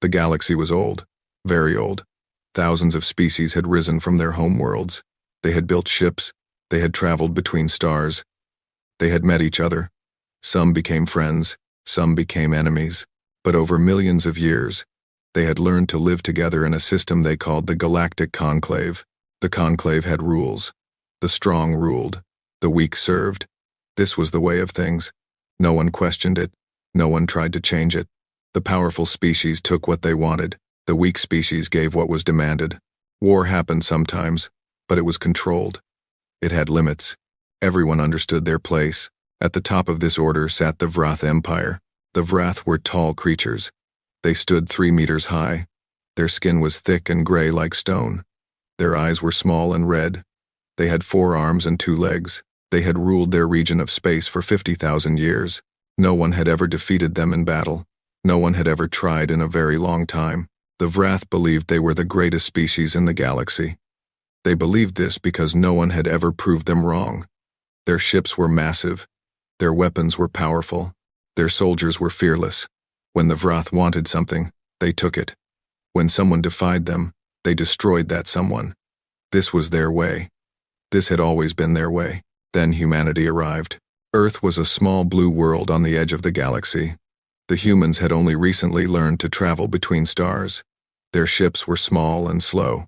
The galaxy was old, very old. Thousands of species had risen from their home worlds. They had built ships, they had traveled between stars. They had met each other. Some became friends, some became enemies. But over millions of years, they had learned to live together in a system they called the Galactic Conclave. The Conclave had rules. The strong ruled. The weak served. This was the way of things. No one questioned it. No one tried to change it. The powerful species took what they wanted. The weak species gave what was demanded. War happened sometimes, but it was controlled. It had limits. Everyone understood their place. At the top of this order sat the Vrath Empire. The Vrath were tall creatures. They stood 3 meters high. Their skin was thick and gray like stone. Their eyes were small and red. They had 4 arms and 2 legs. They had ruled their region of space for 50,000 years. No one had ever defeated them in battle. No one had ever tried in a very long time. The Vrath believed they were the greatest species in the galaxy. They believed this because no one had ever proved them wrong. Their ships were massive. Their weapons were powerful. Their soldiers were fearless. When the Vrath wanted something, they took it. When someone defied them, they destroyed that someone. This was their way. This had always been their way. Then humanity arrived. Earth was a small blue world on the edge of the galaxy. The humans had only recently learned to travel between stars. Their ships were small and slow.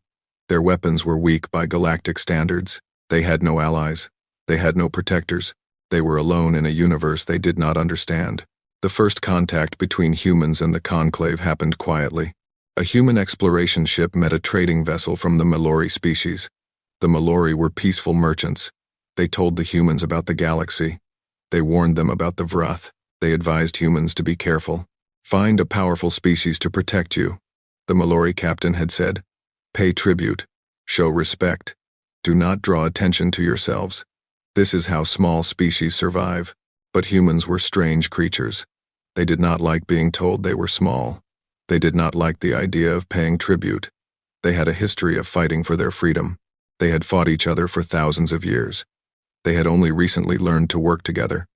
Their weapons were weak by galactic standards. They had no allies. They had no protectors. They were alone in a universe they did not understand. The first contact between humans and the Conclave happened quietly. A human exploration ship met a trading vessel from the Mallory species. The Mallory were peaceful merchants. They told the humans about the galaxy. They warned them about the Vrath. They advised humans to be careful. Find a powerful species to protect you, the Mallory captain had said. Pay tribute. Show respect. Do not draw attention to yourselves. This is how small species survive. But humans were strange creatures. They did not like being told they were small. They did not like the idea of paying tribute. They had a history of fighting for their freedom. They had fought each other for thousands of years. They had only recently learned to work together.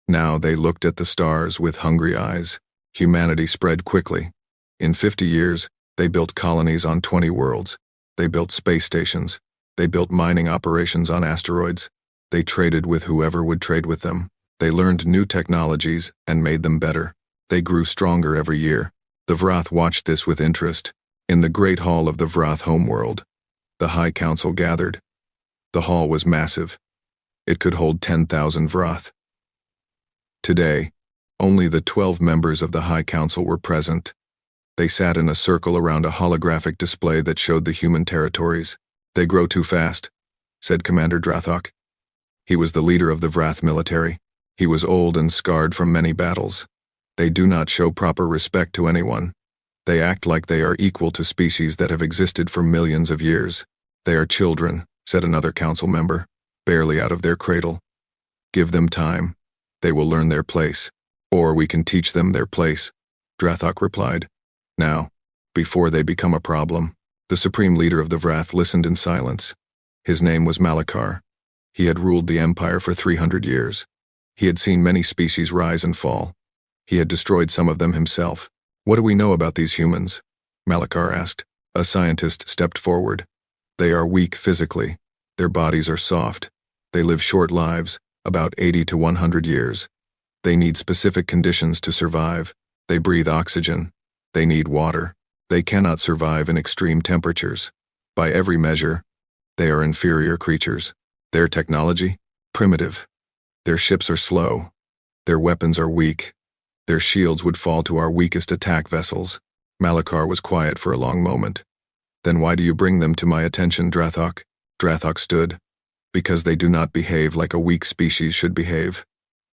Now they looked at the stars with hungry eyes. Humanity spread quickly. In 50 years, they built colonies on 20 worlds. They built space stations. They built mining operations on asteroids. They traded with whoever would trade with them. They learned new technologies and made them better. They grew stronger every year. The Vrath watched this with interest. In the great hall of the Vrath homeworld, the High Council gathered. The hall was massive. It could hold 10,000 Vrath. Today, only the 12 members of the High Council were present. They sat in a circle around a holographic display that showed the human territories. They grow too fast, said Commander Drathok. He was the leader of the Vrath military. He was old and scarred from many battles. They do not show proper respect to anyone. They act like they are equal to species that have existed for millions of years. They are children, said another council member, barely out of their cradle. Give them time. They will learn their place. Or we can teach them their place, Drathok replied. Now, before they become a problem. The supreme leader of the Vrath listened in silence. His name was Malachar. He had ruled the empire for 300 years. He had seen many species rise and fall. He had destroyed some of them himself. What do we know about these humans? Malachar asked. A scientist stepped forward. They are weak physically. Their bodies are soft. They live short lives, about 80 to 100 years. They need specific conditions to survive. They breathe oxygen. They need water. They cannot survive in extreme temperatures. By every measure, they are inferior creatures. Their technology? Primitive. Their ships are slow. Their weapons are weak. Their shields would fall to our weakest attack vessels. Malachar was quiet for a long moment. Then why do you bring them to my attention, Drathok? Drathok stood. Because they do not behave like a weak species should behave.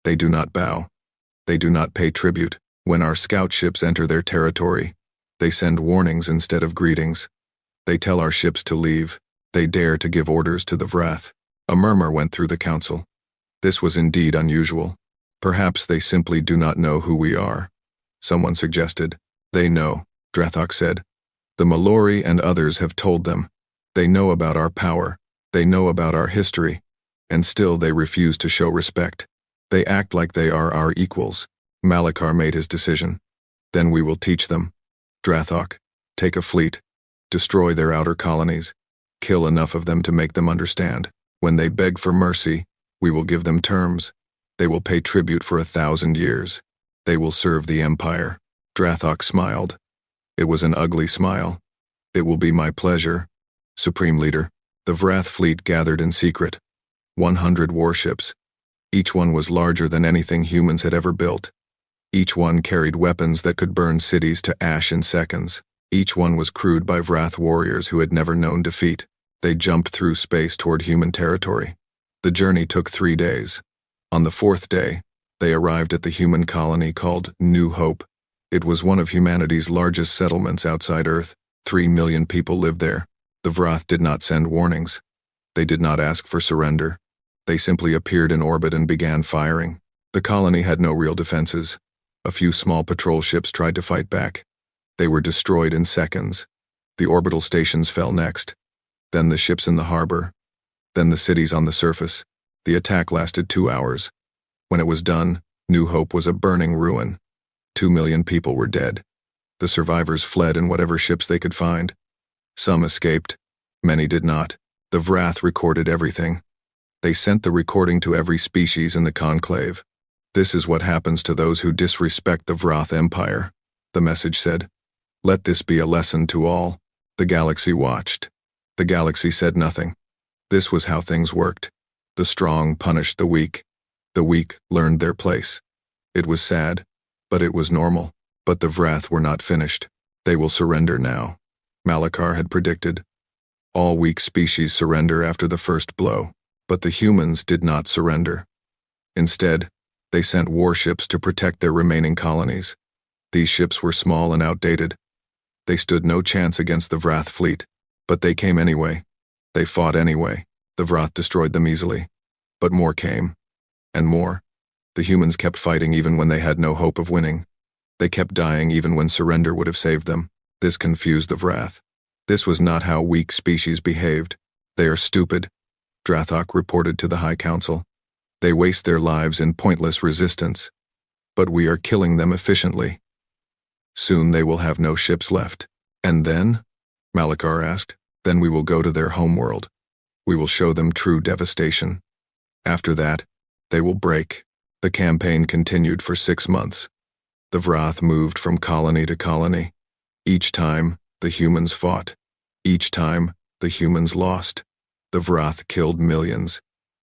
They do not bow. They do not pay tribute. When our scout ships enter their territory, they send warnings instead of greetings. They tell our ships to leave. They dare to give orders to the Vrath. A murmur went through the council. This was indeed unusual. Perhaps they simply do not know who we are. Someone suggested. They know, Drathok said. The Mallory and others have told them. They know about our power. They know about our history. And still they refuse to show respect. They act like they are our equals. Malachar made his decision. Then we will teach them. Drathok, take a fleet. Destroy their outer colonies. Kill enough of them to make them understand. When they beg for mercy, we will give them terms. They will pay tribute for 1,000 years. They will serve the Empire. Drathok smiled. It was an ugly smile. It will be my pleasure. Supreme Leader, the Vrath fleet gathered in secret. 100 warships. Each one was larger than anything humans had ever built. Each one carried weapons that could burn cities to ash in seconds. Each one was crewed by Vrath warriors who had never known defeat. They jumped through space toward human territory. The journey took 3 days. On the 4th day, they arrived at the human colony called New Hope. It was one of humanity's largest settlements outside Earth. 3 million people lived there. The Vrath did not send warnings. They did not ask for surrender. They simply appeared in orbit and began firing. The colony had no real defenses. A few small patrol ships tried to fight back. They were destroyed in seconds. The orbital stations fell next. Then the ships in the harbor. Then the cities on the surface. The attack lasted 2 hours. When it was done, New Hope was a burning ruin. 2 million people were dead. The survivors fled in whatever ships they could find. Some escaped. Many did not. The Vrath recorded everything. They sent the recording to every species in the conclave. This is what happens to those who disrespect the Vrath Empire, the message said. Let this be a lesson to all. The galaxy watched. The galaxy said nothing. This was how things worked. The strong punished the weak. The weak learned their place. It was sad, but it was normal. But the Vrath were not finished. They will surrender now. Malachar had predicted. All weak species surrender after the first blow. But the humans did not surrender. Instead, they sent warships to protect their remaining colonies. These ships were small and outdated. They stood no chance against the Vrath fleet. But they came anyway. They fought anyway. The Vrath destroyed them easily. But more came. And more. The humans kept fighting even when they had no hope of winning. They kept dying even when surrender would have saved them. This confused the Vrath. This was not how weak species behaved. They are stupid, Drathok reported to the High Council. They waste their lives in pointless resistance. But we are killing them efficiently. Soon they will have no ships left. And then? Malachar asked. Then we will go to their homeworld. We will show them true devastation. After that, they will break. The campaign continued for 6 months. The Vrath moved from colony to colony. Each time, the humans fought. Each time, the humans lost. The Vrath killed millions.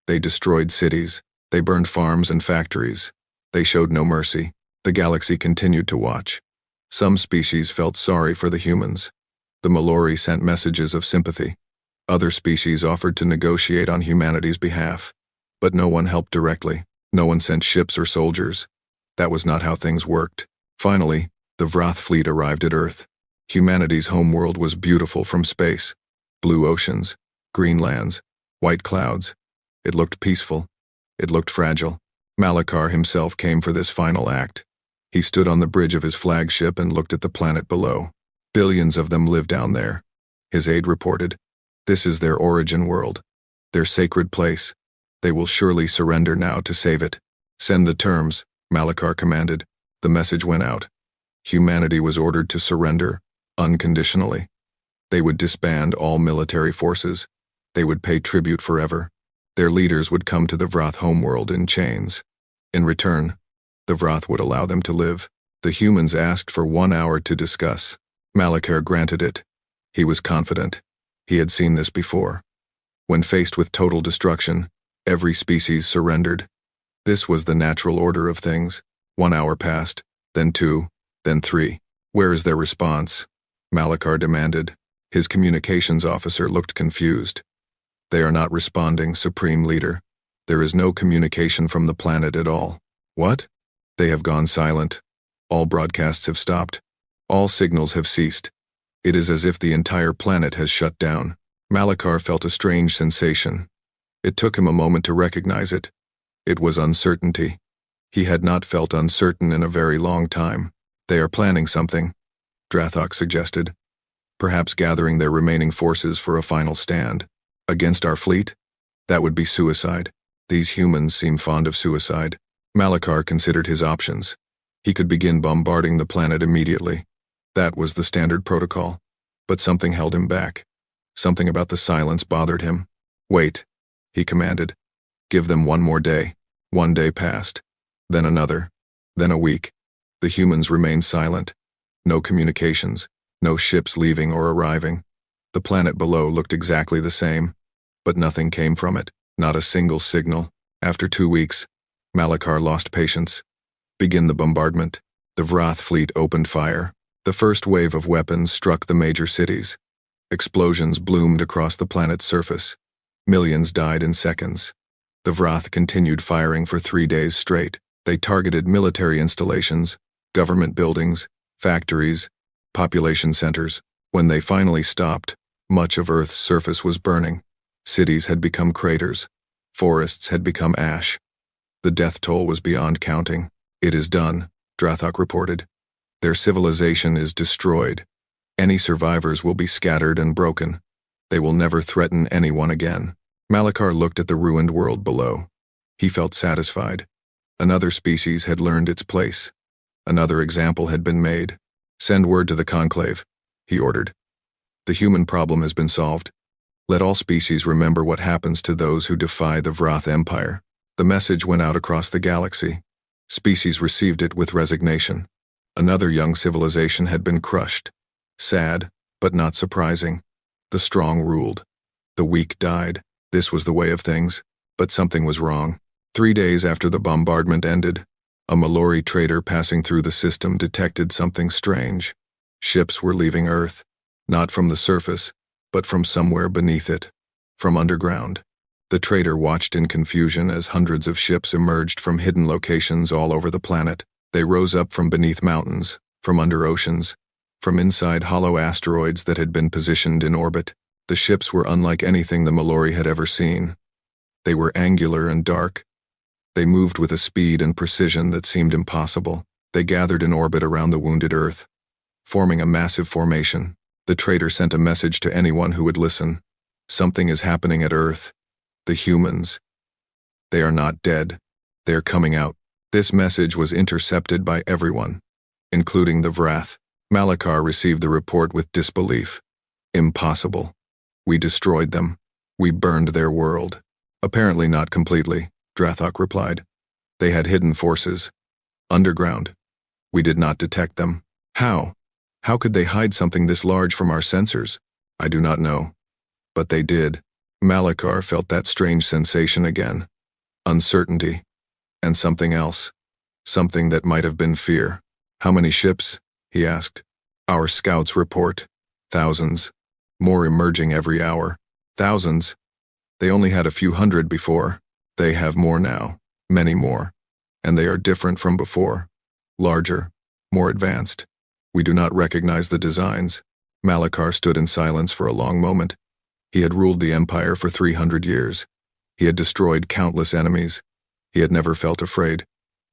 They destroyed cities. They burned farms and factories. They showed no mercy. The galaxy continued to watch. Some species felt sorry for the humans. The Malori sent messages of sympathy. Other species offered to negotiate on humanity's behalf. But no one helped directly. No one sent ships or soldiers. That was not how things worked. Finally, the Vrath fleet arrived at Earth. Humanity's homeworld was beautiful from space. Blue oceans, green lands, white clouds. It looked peaceful. It looked fragile. Malachar himself came for this final act. He stood on the bridge of his flagship and looked at the planet below. Billions of them live down there. His aide reported. This is their origin world. Their sacred place. They will surely surrender now to save it. Send the terms, Malachar commanded. The message went out. Humanity was ordered to surrender, unconditionally. They would disband all military forces. They would pay tribute forever. Their leaders would come to the Vrath homeworld in chains. In return, the Vrath would allow them to live. The humans asked for 1 hour to discuss. Malachar granted it. He was confident. He had seen this before. When faced with total destruction, every species surrendered. This was the natural order of things. 1 hour passed, then 2, then 3. Where is their response? Malachar demanded. His communications officer looked confused. They are not responding, Supreme Leader. There is no communication from the planet at all. What? They have gone silent. All broadcasts have stopped. All signals have ceased. It is as if the entire planet has shut down. Malachar felt a strange sensation. It took him a moment to recognize it. It was uncertainty. He had not felt uncertain in a very long time. They are planning something, Drathok suggested. Perhaps gathering their remaining forces for a final stand. Against our fleet? That would be suicide. These humans seem fond of suicide. Malachar considered his options. He could begin bombarding the planet immediately. That was the standard protocol. But something held him back. Something about the silence bothered him. Wait, he commanded. Give them one more day. 1 day passed. Then another. Then a week. The humans remained silent. No communications. No ships leaving or arriving. The planet below looked exactly the same. But nothing came from it. Not a single signal. After 2 weeks, Malachar lost patience. Begin the bombardment. The Vrath fleet opened fire. The first wave of weapons struck the major cities. Explosions bloomed across the planet's surface. Millions died in seconds. The Vrath continued firing for 3 days straight. They targeted military installations, government buildings, factories, population centers. When they finally stopped, much of Earth's surface was burning. Cities had become craters. Forests had become ash. The death toll was beyond counting. It is done, Drathok reported. Their civilization is destroyed. Any survivors will be scattered and broken. They will never threaten anyone again. Malachar looked at the ruined world below. He felt satisfied. Another species had learned its place. Another example had been made. Send word to the Conclave, he ordered. The human problem has been solved. Let all species remember what happens to those who defy the Vrath Empire. The message went out across the galaxy. Species received it with resignation. Another young civilization had been crushed. Sad, but not surprising. The strong ruled. The weak died. This was the way of things, but something was wrong. 3 days after the bombardment ended, a Malori trader passing through the system detected something strange. Ships were leaving Earth, not from the surface, but from somewhere beneath it, from underground. The trader watched in confusion as hundreds of ships emerged from hidden locations all over the planet. They rose up from beneath mountains, from under oceans, from inside hollow asteroids that had been positioned in orbit. The ships were unlike anything the Malori had ever seen. They were angular and dark. They moved with a speed and precision that seemed impossible. They gathered in orbit around the wounded Earth, forming a massive formation. The trader sent a message to anyone who would listen. Something is happening at Earth. The humans. They are not dead. They are coming out. This message was intercepted by everyone, including the Vrath. Malachar received the report with disbelief. Impossible. We destroyed them. We burned their world. Apparently not completely, Drathok replied. They had hidden forces. Underground. We did not detect them. How? How could they hide something this large from our sensors? I do not know. But they did. Malachar felt that strange sensation again. Uncertainty. And something else. Something that might have been fear. How many ships? He asked. Our scouts report. Thousands. More emerging every hour. Thousands. They only had a few hundred before. They have more now. Many more. And they are different from before. Larger. More advanced. We do not recognize the designs. Malachar stood in silence for a long moment. He had ruled the Empire for 300 years. He had destroyed countless enemies. He had never felt afraid.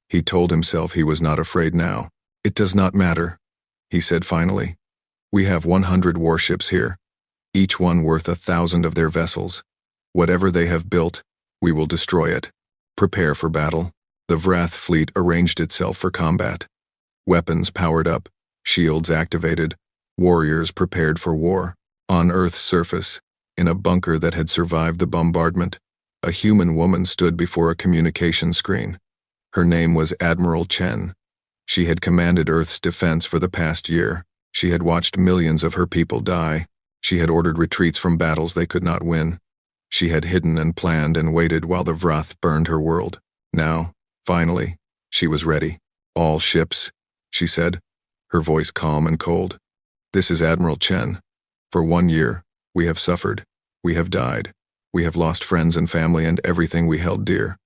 He told himself he was not afraid now. It does not matter, he said finally. We have 100 warships here, each one worth 1,000 of their vessels. Whatever they have built, we will destroy it. Prepare for battle. The Vrath fleet arranged itself for combat. Weapons powered up, shields activated, warriors prepared for war. On Earth's surface, in a bunker that had survived the bombardment, a human woman stood before a communication screen. Her name was Admiral Chen. She had commanded Earth's defense for the past year. She had watched millions of her people die. She had ordered retreats from battles they could not win. She had hidden and planned and waited while the Vrath burned her world. Now, finally, she was ready. All ships, she said, her voice calm and cold. This is Admiral Chen. For 1 year, we have suffered. We have died. We have lost friends and family and everything we held dear.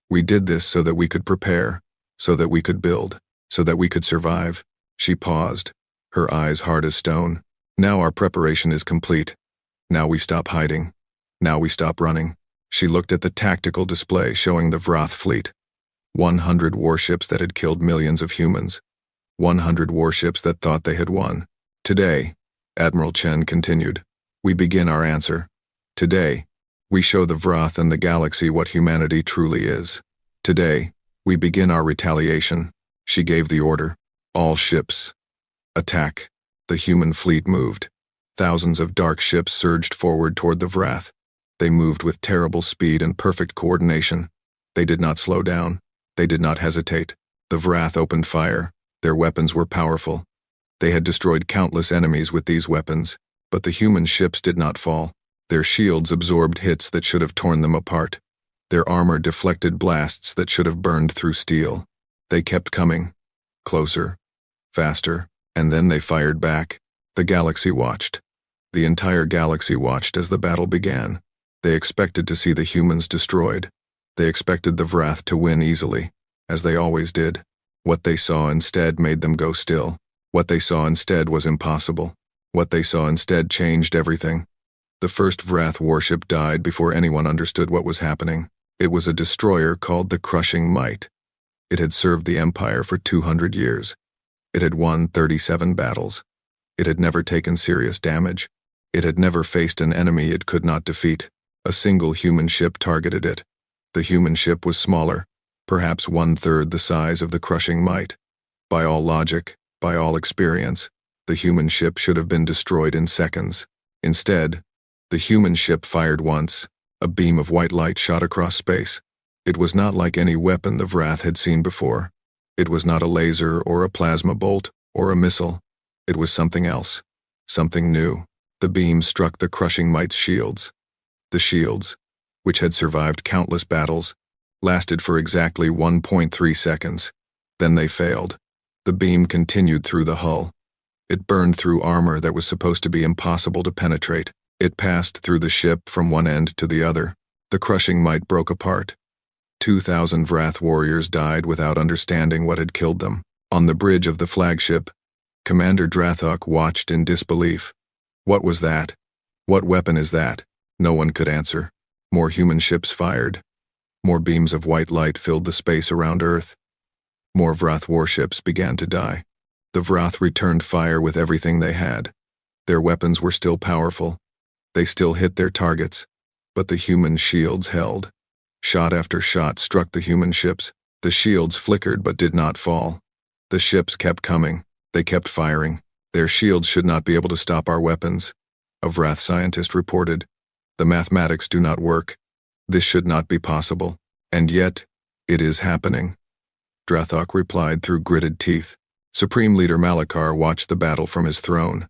We did this so that we could prepare, so that we could build, so that we could survive. She paused, her eyes hard as stone. Now our preparation is complete. Now we stop hiding. Now we stop running. She looked at the tactical display showing the Vrath fleet. 100 warships that had killed millions of humans. 100 warships that thought they had won. Today, Admiral Chen continued, we begin our answer. Today, we show the Vrath and the galaxy what humanity truly is. Today, we begin our retaliation. She gave the order. All ships. Attack. The human fleet moved. Thousands of dark ships surged forward toward the Wrath. They moved with terrible speed and perfect coordination. They did not slow down. They did not hesitate. The Wrath opened fire. Their weapons were powerful. They had destroyed countless enemies with these weapons, but the human ships did not fall. Their shields absorbed hits that should have torn them apart. Their armor deflected blasts that should have burned through steel. They kept coming. Closer. Faster. And then they fired back. The galaxy watched. The entire galaxy watched as the battle began. They expected to see the humans destroyed. They expected the Wrath to win easily, as they always did. What they saw instead made them go still. What they saw instead was impossible. What they saw instead changed everything. The first Wrath warship died before anyone understood what was happening. It was a destroyer called the Crushing Might. It had served the Empire for 200 years. It had won 37 battles. It had never taken serious damage. It had never faced an enemy it could not defeat. A single human ship targeted it. The human ship was smaller, perhaps 1/3 the size of the Crushing Might. By all logic, by all experience, the human ship should have been destroyed in seconds. Instead, the human ship fired once. A beam of white light shot across space. It was not like any weapon the Wrath had seen before. It was not a laser or a plasma bolt or a missile. It was something else, something new. The beam struck the Crushing Might's shields. The shields, which had survived countless battles, lasted for exactly 1.3 seconds. Then they failed. The beam continued through the hull. It burned through armor that was supposed to be impossible to penetrate. It passed through the ship from one end to the other. The Crushing Might broke apart. 2,000 Wrath warriors died without understanding what had killed them. On the bridge of the flagship, Commander Drathok watched in disbelief. What was that? What weapon is that? No one could answer. More human ships fired. More beams of white light filled the space around Earth. More Wrath warships began to die. The Wrath returned fire with everything they had. Their weapons were still powerful. They still hit their targets, but the human shields held. Shot after shot struck the human ships. The shields flickered but did not fall. The ships kept coming. They kept firing. Their shields should not be able to stop our weapons. A Wrath scientist reported. The mathematics do not work. This should not be possible. And yet, it is happening. Drathok replied through gritted teeth. Supreme Leader Malachar watched the battle from his throne.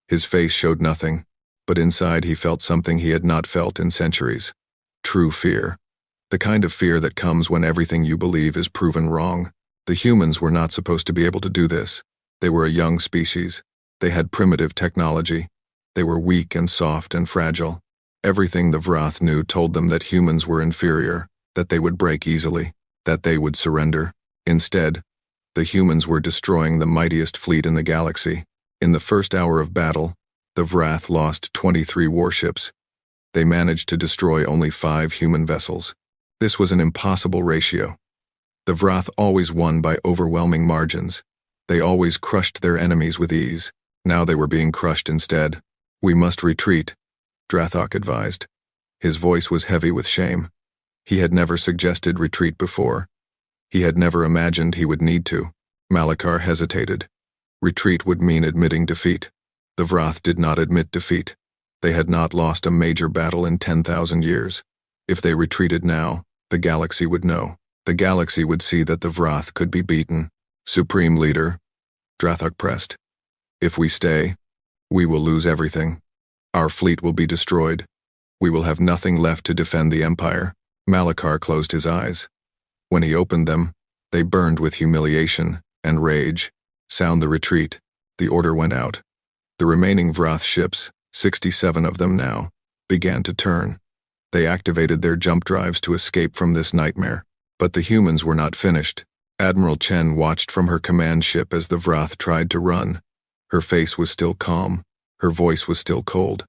His face showed nothing, but inside he felt something he had not felt in centuries. True fear. The kind of fear that comes when everything you believe is proven wrong. The humans were not supposed to be able to do this. They were a young species. They had primitive technology. They were weak and soft and fragile. Everything the Wrath knew told them that humans were inferior, that they would break easily, that they would surrender. Instead, the humans were destroying the mightiest fleet in the galaxy. In the first hour of battle, the Wrath lost 23 warships. They managed to destroy only 5 human vessels. This was an impossible ratio. The Wrath always won by overwhelming margins. They always crushed their enemies with ease. Now they were being crushed instead. We must retreat, Drathok advised. His voice was heavy with shame. He had never suggested retreat before. He had never imagined he would need to. Malachar hesitated. Retreat would mean admitting defeat. The Wrath did not admit defeat. They had not lost a major battle in 10,000 years. If they retreated now, the galaxy would know. The galaxy would see that the Wrath could be beaten. Supreme Leader, Drathok pressed. If we stay, we will lose everything. Our fleet will be destroyed. We will have nothing left to defend the Empire. Malachar closed his eyes. When he opened them, they burned with humiliation and rage. Sound the retreat. The order went out. The remaining Wrath ships, 67 of them now, began to turn. They activated their jump drives to escape from this nightmare. But the humans were not finished. Admiral Chen watched from her command ship as the Wrath tried to run. Her face was still calm. Her voice was still cold.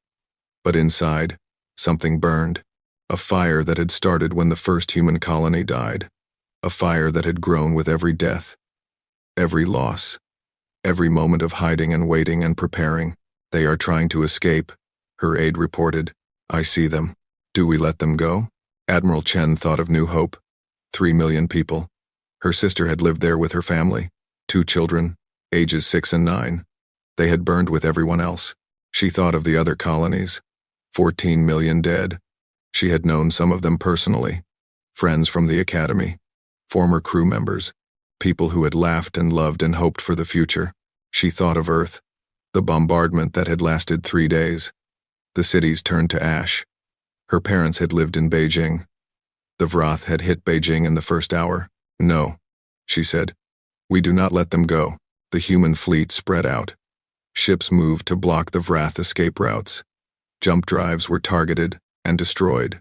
But inside, something burned. A fire that had started when the first human colony died. A fire that had grown with every death. Every loss. Every moment of hiding and waiting and preparing. They are trying to escape, her aide reported. I see them. Do we let them go? Admiral Chen thought of New Hope. 3 million people. Her sister had lived there with her family. 2 children, ages 6 and 9. They had burned with everyone else. She thought of the other colonies. 14 million dead. She had known some of them personally. Friends from the academy. Former crew members. People who had laughed and loved and hoped for the future. She thought of Earth. The bombardment that had lasted 3 days. The cities turned to ash. Her parents had lived in Beijing. The Vrath had hit Beijing in the first hour. No, she said. We do not let them go. The human fleet spread out. Ships moved to block the Vrath escape routes. Jump drives were targeted and destroyed.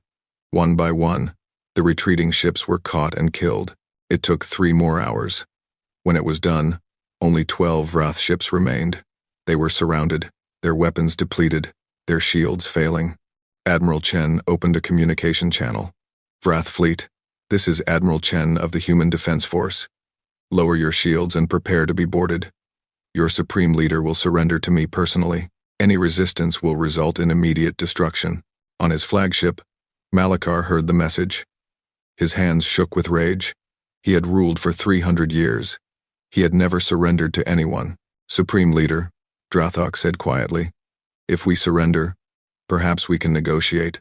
One by one, the retreating ships were caught and killed. It took 3 more hours. When it was done, only 12 Vrath ships remained. They were surrounded, their weapons depleted, their shields failing. Admiral Chen opened a communication channel. Vrath Fleet, this is Admiral Chen of the Human Defense Force. Lower your shields and prepare to be boarded. Your supreme leader will surrender to me personally. Any resistance will result in immediate destruction. On his flagship, Malachar heard the message. His hands shook with rage. He had ruled for 300 years. He had never surrendered to anyone. Supreme Leader, Drathok said quietly, if we surrender, perhaps we can negotiate.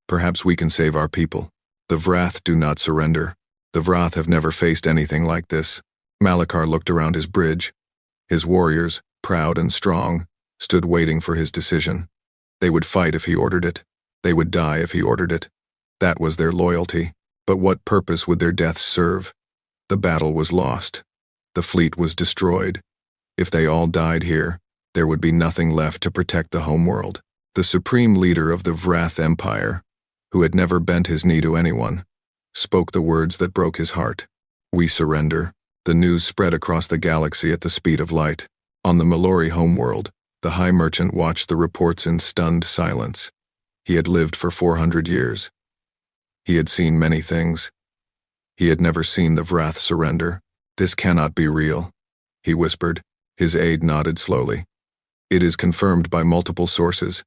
Perhaps we can save our people. The Vrath do not surrender. The Vrath have never faced anything like this. Malachar looked around his bridge. His warriors, proud and strong, stood waiting for his decision. They would fight if he ordered it. They would die if he ordered it. That was their loyalty. But what purpose would their deaths serve? The battle was lost. The fleet was destroyed. If they all died here, there would be nothing left to protect the homeworld. The supreme leader of the Vrath Empire, who had never bent his knee to anyone, spoke the words that broke his heart. We surrender. The news spread across the galaxy at the speed of light. On the Mallory homeworld, the High Merchant watched the reports in stunned silence. He had lived for 400 years. He had seen many things. He had never seen the Vrath surrender. This cannot be real, he whispered. His aide nodded slowly. It is confirmed by multiple sources.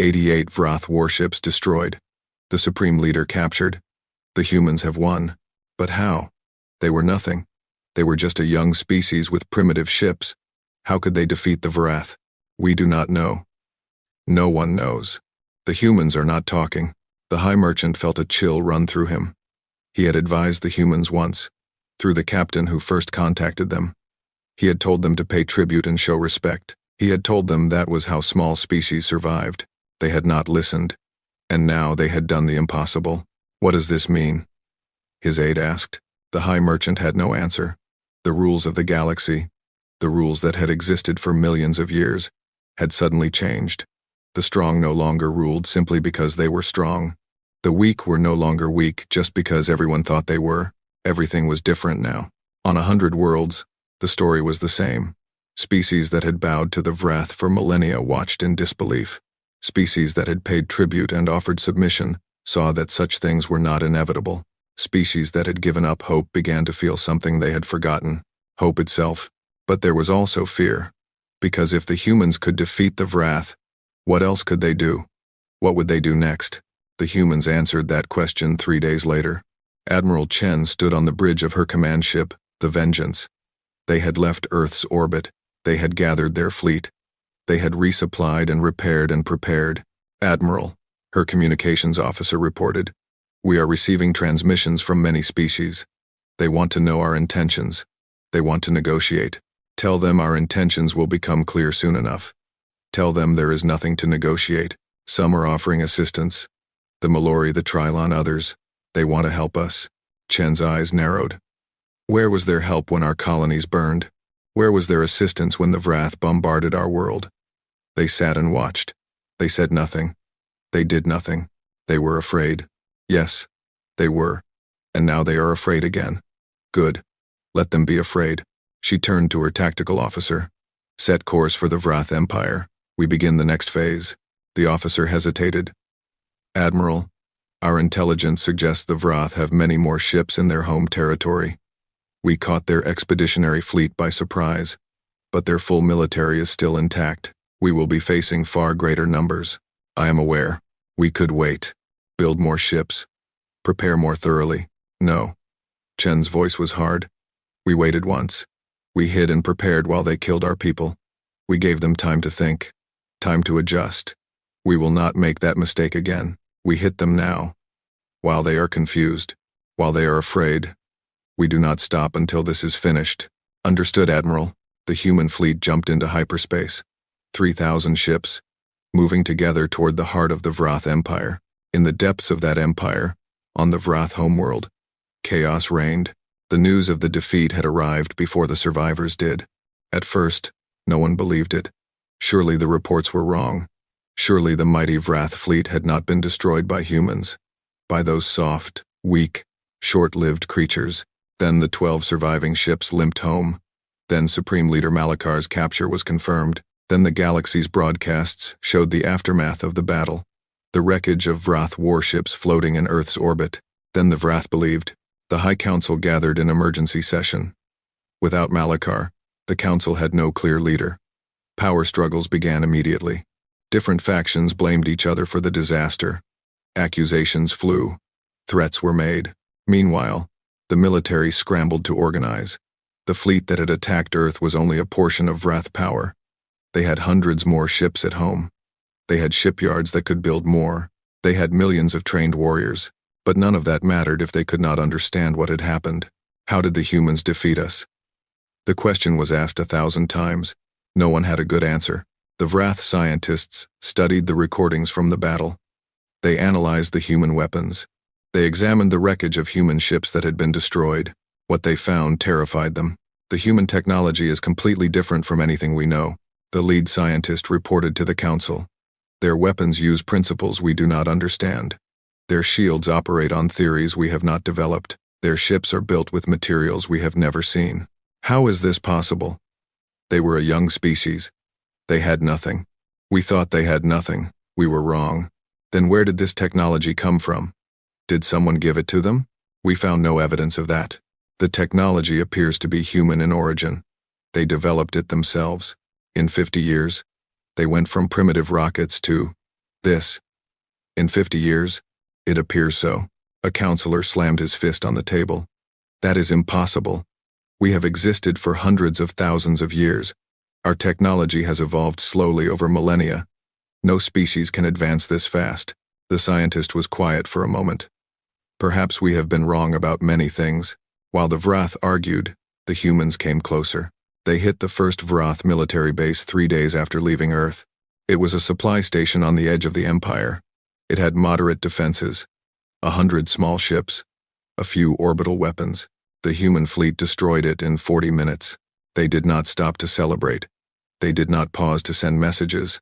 88 Vrath warships destroyed. The Supreme Leader captured. The humans have won. But how? They were nothing. They were just a young species with primitive ships. How could they defeat the Vrath? We do not know. No one knows. The humans are not talking. The High Merchant felt a chill run through him. He had advised the humans once, through the captain who first contacted them. He had told them to pay tribute and show respect. He had told them that was how small species survived. They had not listened. And now they had done the impossible. What does this mean? His aide asked. The High Merchant had no answer. The rules of the galaxy, the rules that had existed for millions of years, had suddenly changed. The strong no longer ruled simply because they were strong. The weak were no longer weak just because everyone thought they were. Everything was different now. On 100 worlds, the story was the same. Species that had bowed to the Vrath for millennia watched in disbelief. Species that had paid tribute and offered submission saw that such things were not inevitable. Species that had given up hope began to feel something they had forgotten, hope itself. But there was also fear, because if the humans could defeat the Vrath, what else could they do? What would they do next? The humans answered that question 3 days later. Admiral Chen stood on the bridge of her command ship, the Vengeance. They had left Earth's orbit. They had gathered their fleet. They had resupplied and repaired and prepared. Admiral, her communications officer reported, we are receiving transmissions from many species. They want to know our intentions. They want to negotiate. Tell them our intentions will become clear soon enough. Tell them there is nothing to negotiate. Some are offering assistance. The Mallory, the Trilon, others. They want to help us. Chen's eyes narrowed. Where was their help when our colonies burned? Where was their assistance when the Vrath bombarded our world? They sat and watched. They said nothing. They did nothing. They were afraid. Yes, they were. And now they are afraid again. Good. Let them be afraid. She turned to her tactical officer. Set course for the Vrath Empire. We begin the next phase. The officer hesitated. Admiral, our intelligence suggests the Vrath have many more ships in their home territory. We caught their expeditionary fleet by surprise, but their full military is still intact. We will be facing far greater numbers. I am aware. We could wait. Build more ships. Prepare more thoroughly. No. Chen's voice was hard. We waited once. We hid and prepared while they killed our people. We gave them time to think, time to adjust. We will not make that mistake again. We hit them now. While they are confused, while they are afraid, we do not stop until this is finished. Understood, Admiral. The human fleet jumped into hyperspace. 3,000 ships, moving together toward the heart of the Vrath Empire. In the depths of that empire, on the Vrath homeworld, chaos reigned. The news of the defeat had arrived before the survivors did. At first, no one believed it. Surely the reports were wrong. Surely the mighty Vrath fleet had not been destroyed by humans, by those soft, weak, short-lived creatures. Then the 12 surviving ships limped home. Then Supreme Leader Malakar's capture was confirmed. Then the galaxy's broadcasts showed the aftermath of the battle, the wreckage of Vrath warships floating in Earth's orbit. Then the Vrath believed. The High Council gathered in emergency session. Without Malakar, the Council had no clear leader. Power struggles began immediately. Different factions blamed each other for the disaster. Accusations flew. Threats were made. Meanwhile, the military scrambled to organize. The fleet that had attacked Earth was only a portion of Vrath power. They had hundreds more ships at home. They had shipyards that could build more. They had millions of trained warriors. But none of that mattered if they could not understand what had happened. How did the humans defeat us? The question was asked 1,000 times. No one had a good answer. The Vrath scientists studied the recordings from the battle. They analyzed the human weapons. They examined the wreckage of human ships that had been destroyed. What they found terrified them. The human technology is completely different from anything we know, the lead scientist reported to the Council. Their weapons use principles we do not understand. Their shields operate on theories we have not developed. Their ships are built with materials we have never seen. How is this possible? They were a young species. They had nothing. We thought they had nothing. We were wrong. Then where did this technology come from? Did someone give it to them? We found no evidence of that. The technology appears to be human in origin. They developed it themselves. In 50 years, they went from primitive rockets to this. In 50 years, it appears so. A counselor slammed his fist on the table. That is impossible. We have existed for hundreds of thousands of years. Our technology has evolved slowly over millennia. No species can advance this fast. The scientist was quiet for a moment. Perhaps we have been wrong about many things. While the Vrath argued, the humans came closer. They hit the first Vrath military base 3 days after leaving Earth. It was a supply station on the edge of the Empire. It had moderate defenses, 100 small ships, a few orbital weapons. The human fleet destroyed it in 40 minutes. They did not stop to celebrate. They did not pause to send messages.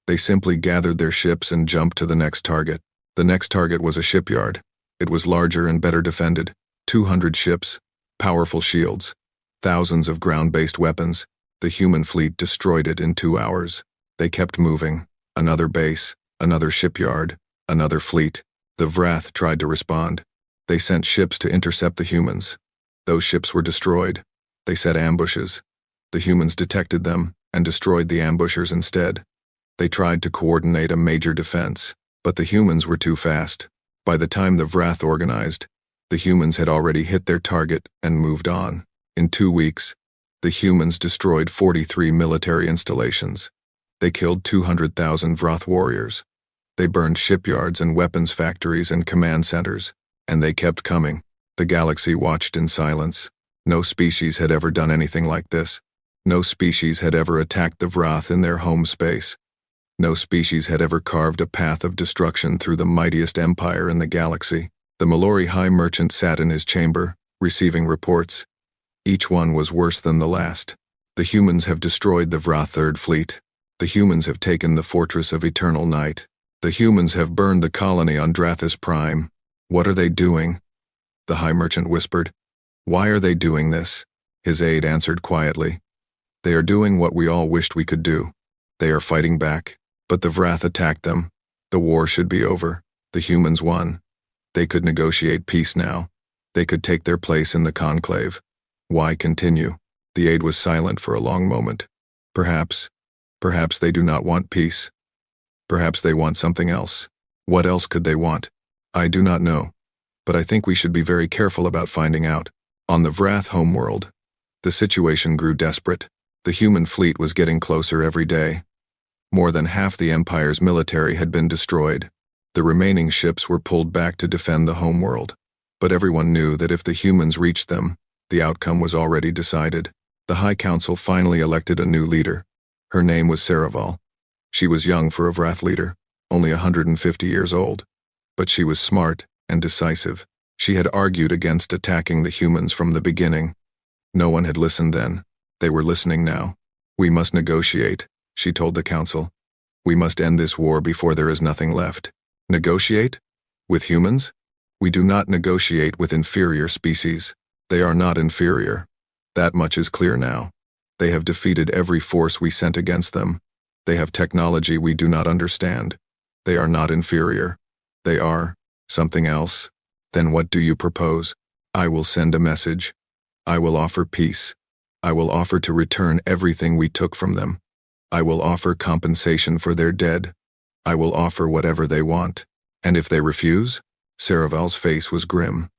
They simply gathered their ships and jumped to the next target. The next target was a shipyard. It was larger and better defended. 200 ships, powerful shields, thousands of ground-based weapons. The human fleet destroyed it in 2 hours. They kept moving. Another base, another shipyard, another fleet. The Vrath tried to respond. They sent ships to intercept the humans. Those ships were destroyed. They set ambushes. The humans detected them and destroyed the ambushers instead. They tried to coordinate a major defense, but the humans were too fast. By the time the Vrath organized, the humans had already hit their target and moved on. In 2 weeks, the humans destroyed 43 military installations. They killed 200,000 Vrath warriors. They burned shipyards and weapons factories and command centers. And they kept coming. The galaxy watched in silence. No species had ever done anything like this. No species had ever attacked the Vrath in their home space. No species had ever carved a path of destruction through the mightiest empire in the galaxy. The Malori High Merchant sat in his chamber, receiving reports. Each one was worse than the last. The humans have destroyed the Vrath Third Fleet. The humans have taken the Fortress of Eternal Night. The humans have burned the colony on Drathis Prime. What are they doing? The High Merchant whispered. Why are they doing this? His aide answered quietly. They are doing what we all wished we could do. They are fighting back, but the Vrath attacked them. The war should be over. The humans won. They could negotiate peace now. They could take their place in the conclave. Why continue? The aide was silent for a long moment. Perhaps they do not want peace. Perhaps they want something else. What else could they want? I do not know, but I think we should be very careful about finding out. On the Vrath homeworld, the situation grew desperate. The human fleet was getting closer every day. More than half the Empire's military had been destroyed. The remaining ships were pulled back to defend the homeworld. But everyone knew that if the humans reached them, the outcome was already decided. The High Council finally elected a new leader. Her name was Saraval. She was young for a Vrath leader, only 150 years old. But she was smart and decisive. She had argued against attacking the humans from the beginning. No one had listened then. They were listening now. "We must negotiate," she told the council. "We must end this war before there is nothing left." Negotiate? With humans? We do not negotiate with inferior species. They are not inferior. That much is clear now. They have defeated every force we sent against them. They have technology we do not understand. They are not inferior. They are something else. Then what do you propose? I will send a message. I will offer peace. I will offer to return everything we took from them. I will offer compensation for their dead. I will offer whatever they want. And if they refuse? Saraval's face was grim.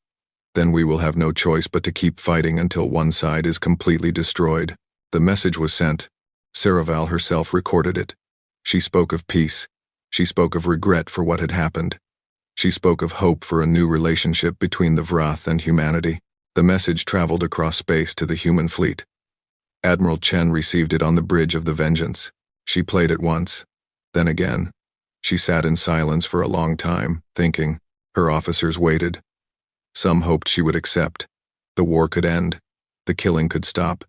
Then we will have no choice but to keep fighting until one side is completely destroyed. The message was sent. Saraval herself recorded it. She spoke of peace. She spoke of regret for what had happened. She spoke of hope for a new relationship between the Vrath and humanity. The message traveled across space to the human fleet. Admiral Chen received it on the bridge of the Vengeance. She played it once, then again. She sat in silence for a long time, thinking. Her officers waited. Some hoped she would accept. The war could end. The killing could stop.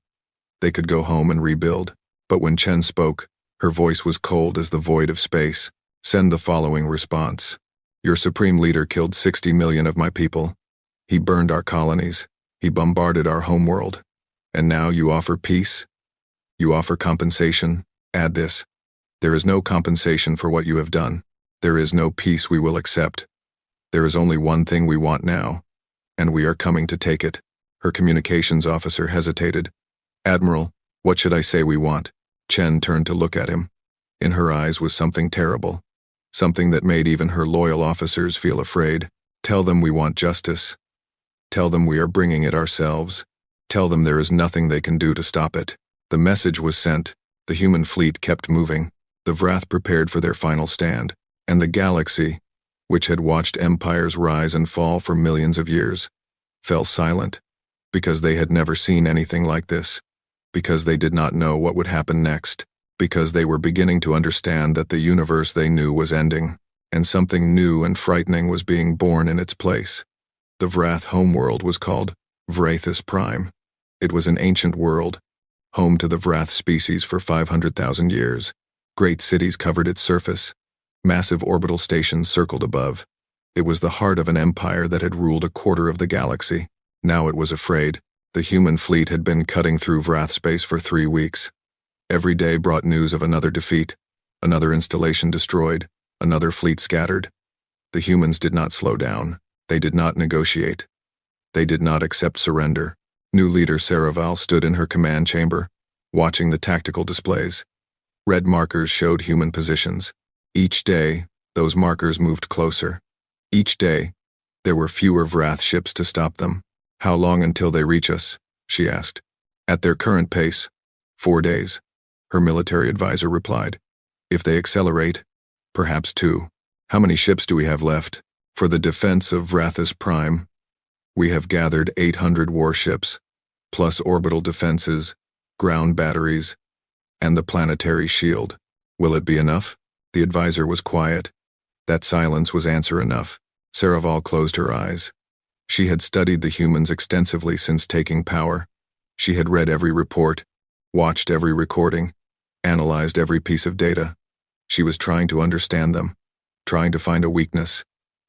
They could go home and rebuild. But when Chen spoke, her voice was cold as the void of space. Send the following response. Your supreme leader killed 60 million of my people. He burned our colonies. He bombarded our homeworld. And now you offer peace? You offer compensation? Add this. There is no compensation for what you have done. There is no peace we will accept. There is only one thing we want now, and we are coming to take it. Her communications officer hesitated. Admiral, what should I say we want? Chen turned to look at him. In her eyes was something terrible. Something that made even her loyal officers feel afraid. Tell them we want justice. Tell them we are bringing it ourselves. Tell them there is nothing they can do to stop it. The message was sent. The human fleet kept moving. The Vrath prepared for their final stand. And the galaxy, which had watched empires rise and fall for millions of years, fell silent, because they had never seen anything like this, because they did not know what would happen next, because they were beginning to understand that the universe they knew was ending, and something new and frightening was being born in its place. The Vrath homeworld was called Vrathis Prime. It was an ancient world, home to the Vrath species for 500,000 years. Great cities covered its surface. Massive orbital stations circled above. It was the heart of an empire that had ruled a quarter of the galaxy. Now it was afraid. The human fleet had been cutting through Vrath space for 3 weeks. Every day brought news of another defeat, another installation destroyed, another fleet scattered. The humans did not slow down. They did not negotiate. They did not accept surrender. New leader Saraval stood in her command chamber, watching the tactical displays. Red markers showed human positions. Each day, those markers moved closer. Each day, there were fewer Vrath ships to stop them. How long until they reach us? She asked. At their current pace, 4 days, her military advisor replied. If they accelerate, perhaps 2. How many ships do we have left? For the defense of Vrathis Prime, we have gathered 800 warships, plus orbital defenses, ground batteries, and the planetary shield. Will it be enough? The advisor was quiet. That silence was answer enough. Saraval closed her eyes. She had studied the humans extensively since taking power. She had read every report, watched every recording, analyzed every piece of data. She was trying to understand them, trying to find a weakness,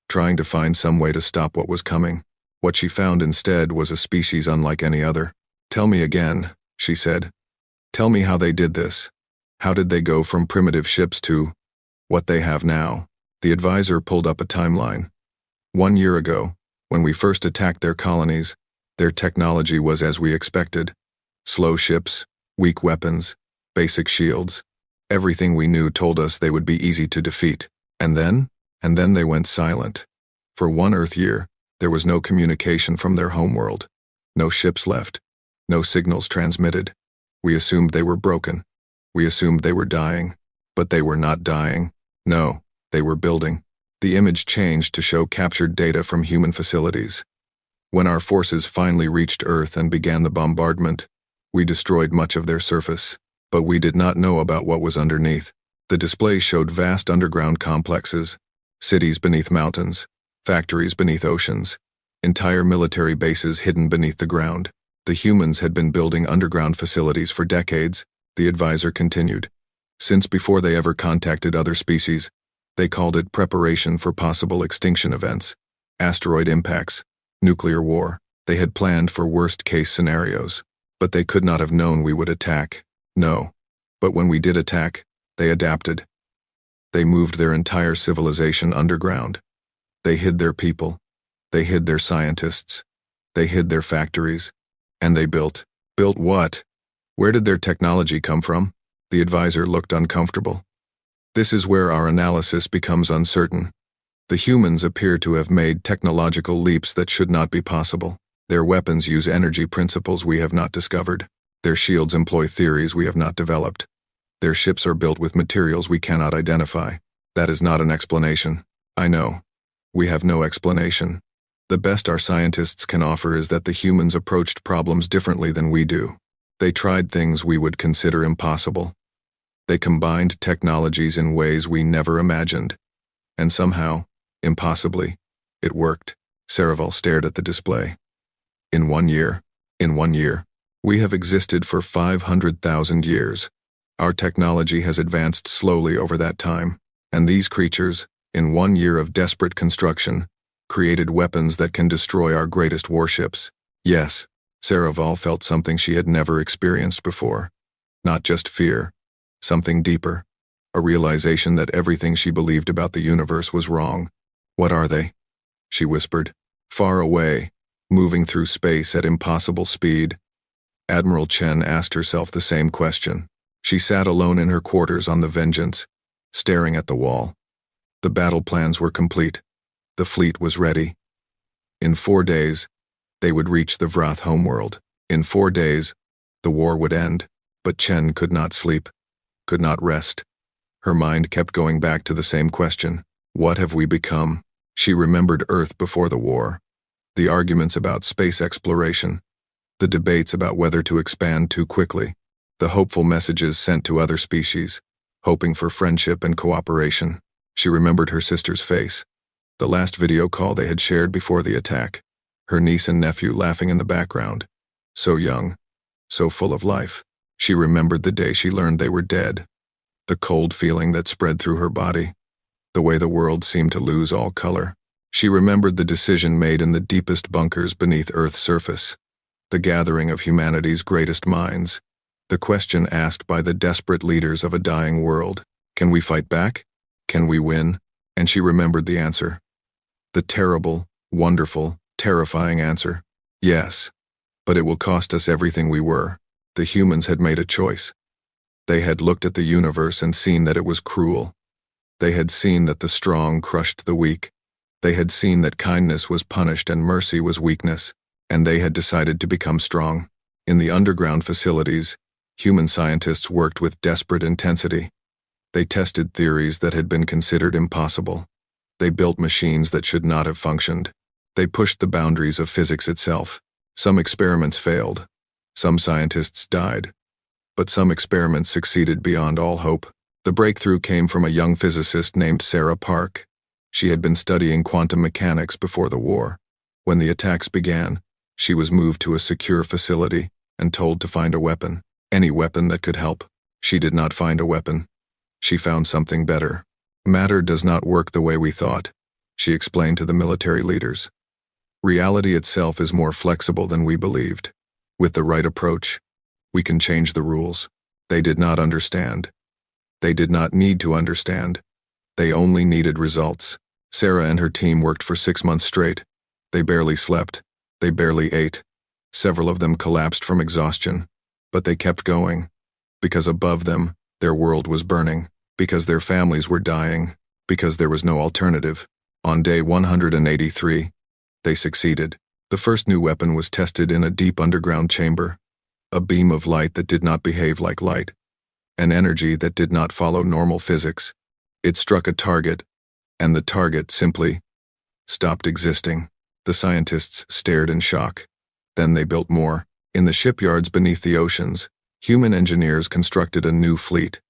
trying to find some way to stop what was coming. What she found instead was a species unlike any other. Tell me again, she said. Tell me how they did this. How did they go from primitive ships to what they have now? The advisor pulled up a timeline. 1 year ago, when we first attacked their colonies, their technology was as we expected. Slow ships, weak weapons, basic shields. Everything we knew told us they would be easy to defeat. And then they went silent. For 1 Earth year, there was no communication from their homeworld. No ships left. No signals transmitted. We assumed they were broken. We assumed they were dying. But they were not dying. No, they were building. The image changed to show captured data from human facilities. When our forces finally reached Earth and began the bombardment, we destroyed much of their surface. But we did not know about what was underneath. The display showed vast underground complexes, cities beneath mountains, factories beneath oceans, entire military bases hidden beneath the ground. The humans had been building underground facilities for decades, the advisor continued. Since before they ever contacted other species, they called it preparation for possible extinction events, asteroid impacts, nuclear war. They had planned for worst-case scenarios, but they could not have known we would attack. No. But when we did attack, they adapted. They moved their entire civilization underground. They hid their people. They hid their scientists. They hid their factories. And they built. Built what? Where did their technology come from? The advisor looked uncomfortable. This is where our analysis becomes uncertain. The humans appear to have made technological leaps that should not be possible. Their weapons use energy principles we have not discovered. Their shields employ theories we have not developed. Their ships are built with materials we cannot identify. That is not an explanation. I know. We have no explanation. The best our scientists can offer is that the humans approached problems differently than we do. They tried things we would consider impossible. They combined technologies in ways we never imagined. And somehow, impossibly, it worked. Saraval stared at the display. In 1 year, we have existed for 500,000 years. Our technology has advanced slowly over that time, and these creatures, in 1 year of desperate construction, created weapons that can destroy our greatest warships. Yes, Saraval felt something she had never experienced before. Not just fear, something deeper, a realization that everything she believed about the universe was wrong. What are they? She whispered. Far away, moving through space at impossible speed. Admiral Chen asked herself the same question. She sat alone in her quarters on the Vengeance, staring at the wall. The battle plans were complete. The fleet was ready. In 4 days, they would reach the Vrath homeworld. In 4 days, the war would end, but Chen could not sleep, could not rest. Her mind kept going back to the same question. What have we become? She remembered Earth before the war. The arguments about space exploration. The debates about whether to expand too quickly. The hopeful messages sent to other species, hoping for friendship and cooperation. She remembered her sister's face. The last video call they had shared before the attack. Her niece and nephew laughing in the background. So young, so full of life. She remembered the day she learned they were dead. The cold feeling that spread through her body. The way the world seemed to lose all color. She remembered the decision made in the deepest bunkers beneath Earth's surface. The gathering of humanity's greatest minds. The question asked by the desperate leaders of a dying world. Can we fight back? Can we win? And she remembered the answer. The terrible, wonderful, terrifying answer. Yes. But it will cost us everything we were. The humans had made a choice. They had looked at the universe and seen that it was cruel. They had seen that the strong crushed the weak. They had seen that kindness was punished and mercy was weakness. And they had decided to become strong. In the underground facilities, human scientists worked with desperate intensity. They tested theories that had been considered impossible. They built machines that should not have functioned. They pushed the boundaries of physics itself. Some experiments failed. Some scientists died. But some experiments succeeded beyond all hope. The breakthrough came from a young physicist named Sarah Park. She had been studying quantum mechanics before the war. When the attacks began, she was moved to a secure facility and told to find a weapon. Any weapon that could help. She did not find a weapon. She found something better. Matter does not work the way we thought, she explained to the military leaders. Reality itself is more flexible than we believed. With the right approach, we can change the rules. They did not understand. They did not need to understand. They only needed results. Sarah and her team worked for 6 months straight. They barely slept. They barely ate. Several of them collapsed from exhaustion. But they kept going. Because above them, their world was burning. Because their families were dying. Because there was no alternative. On day 183, they succeeded. The first new weapon was tested in a deep underground chamber. A beam of light that did not behave like light. An energy that did not follow normal physics. It struck a target, and the target simply stopped existing. The scientists stared in shock. Then they built more. In the shipyards beneath the oceans, human engineers constructed a new fleet.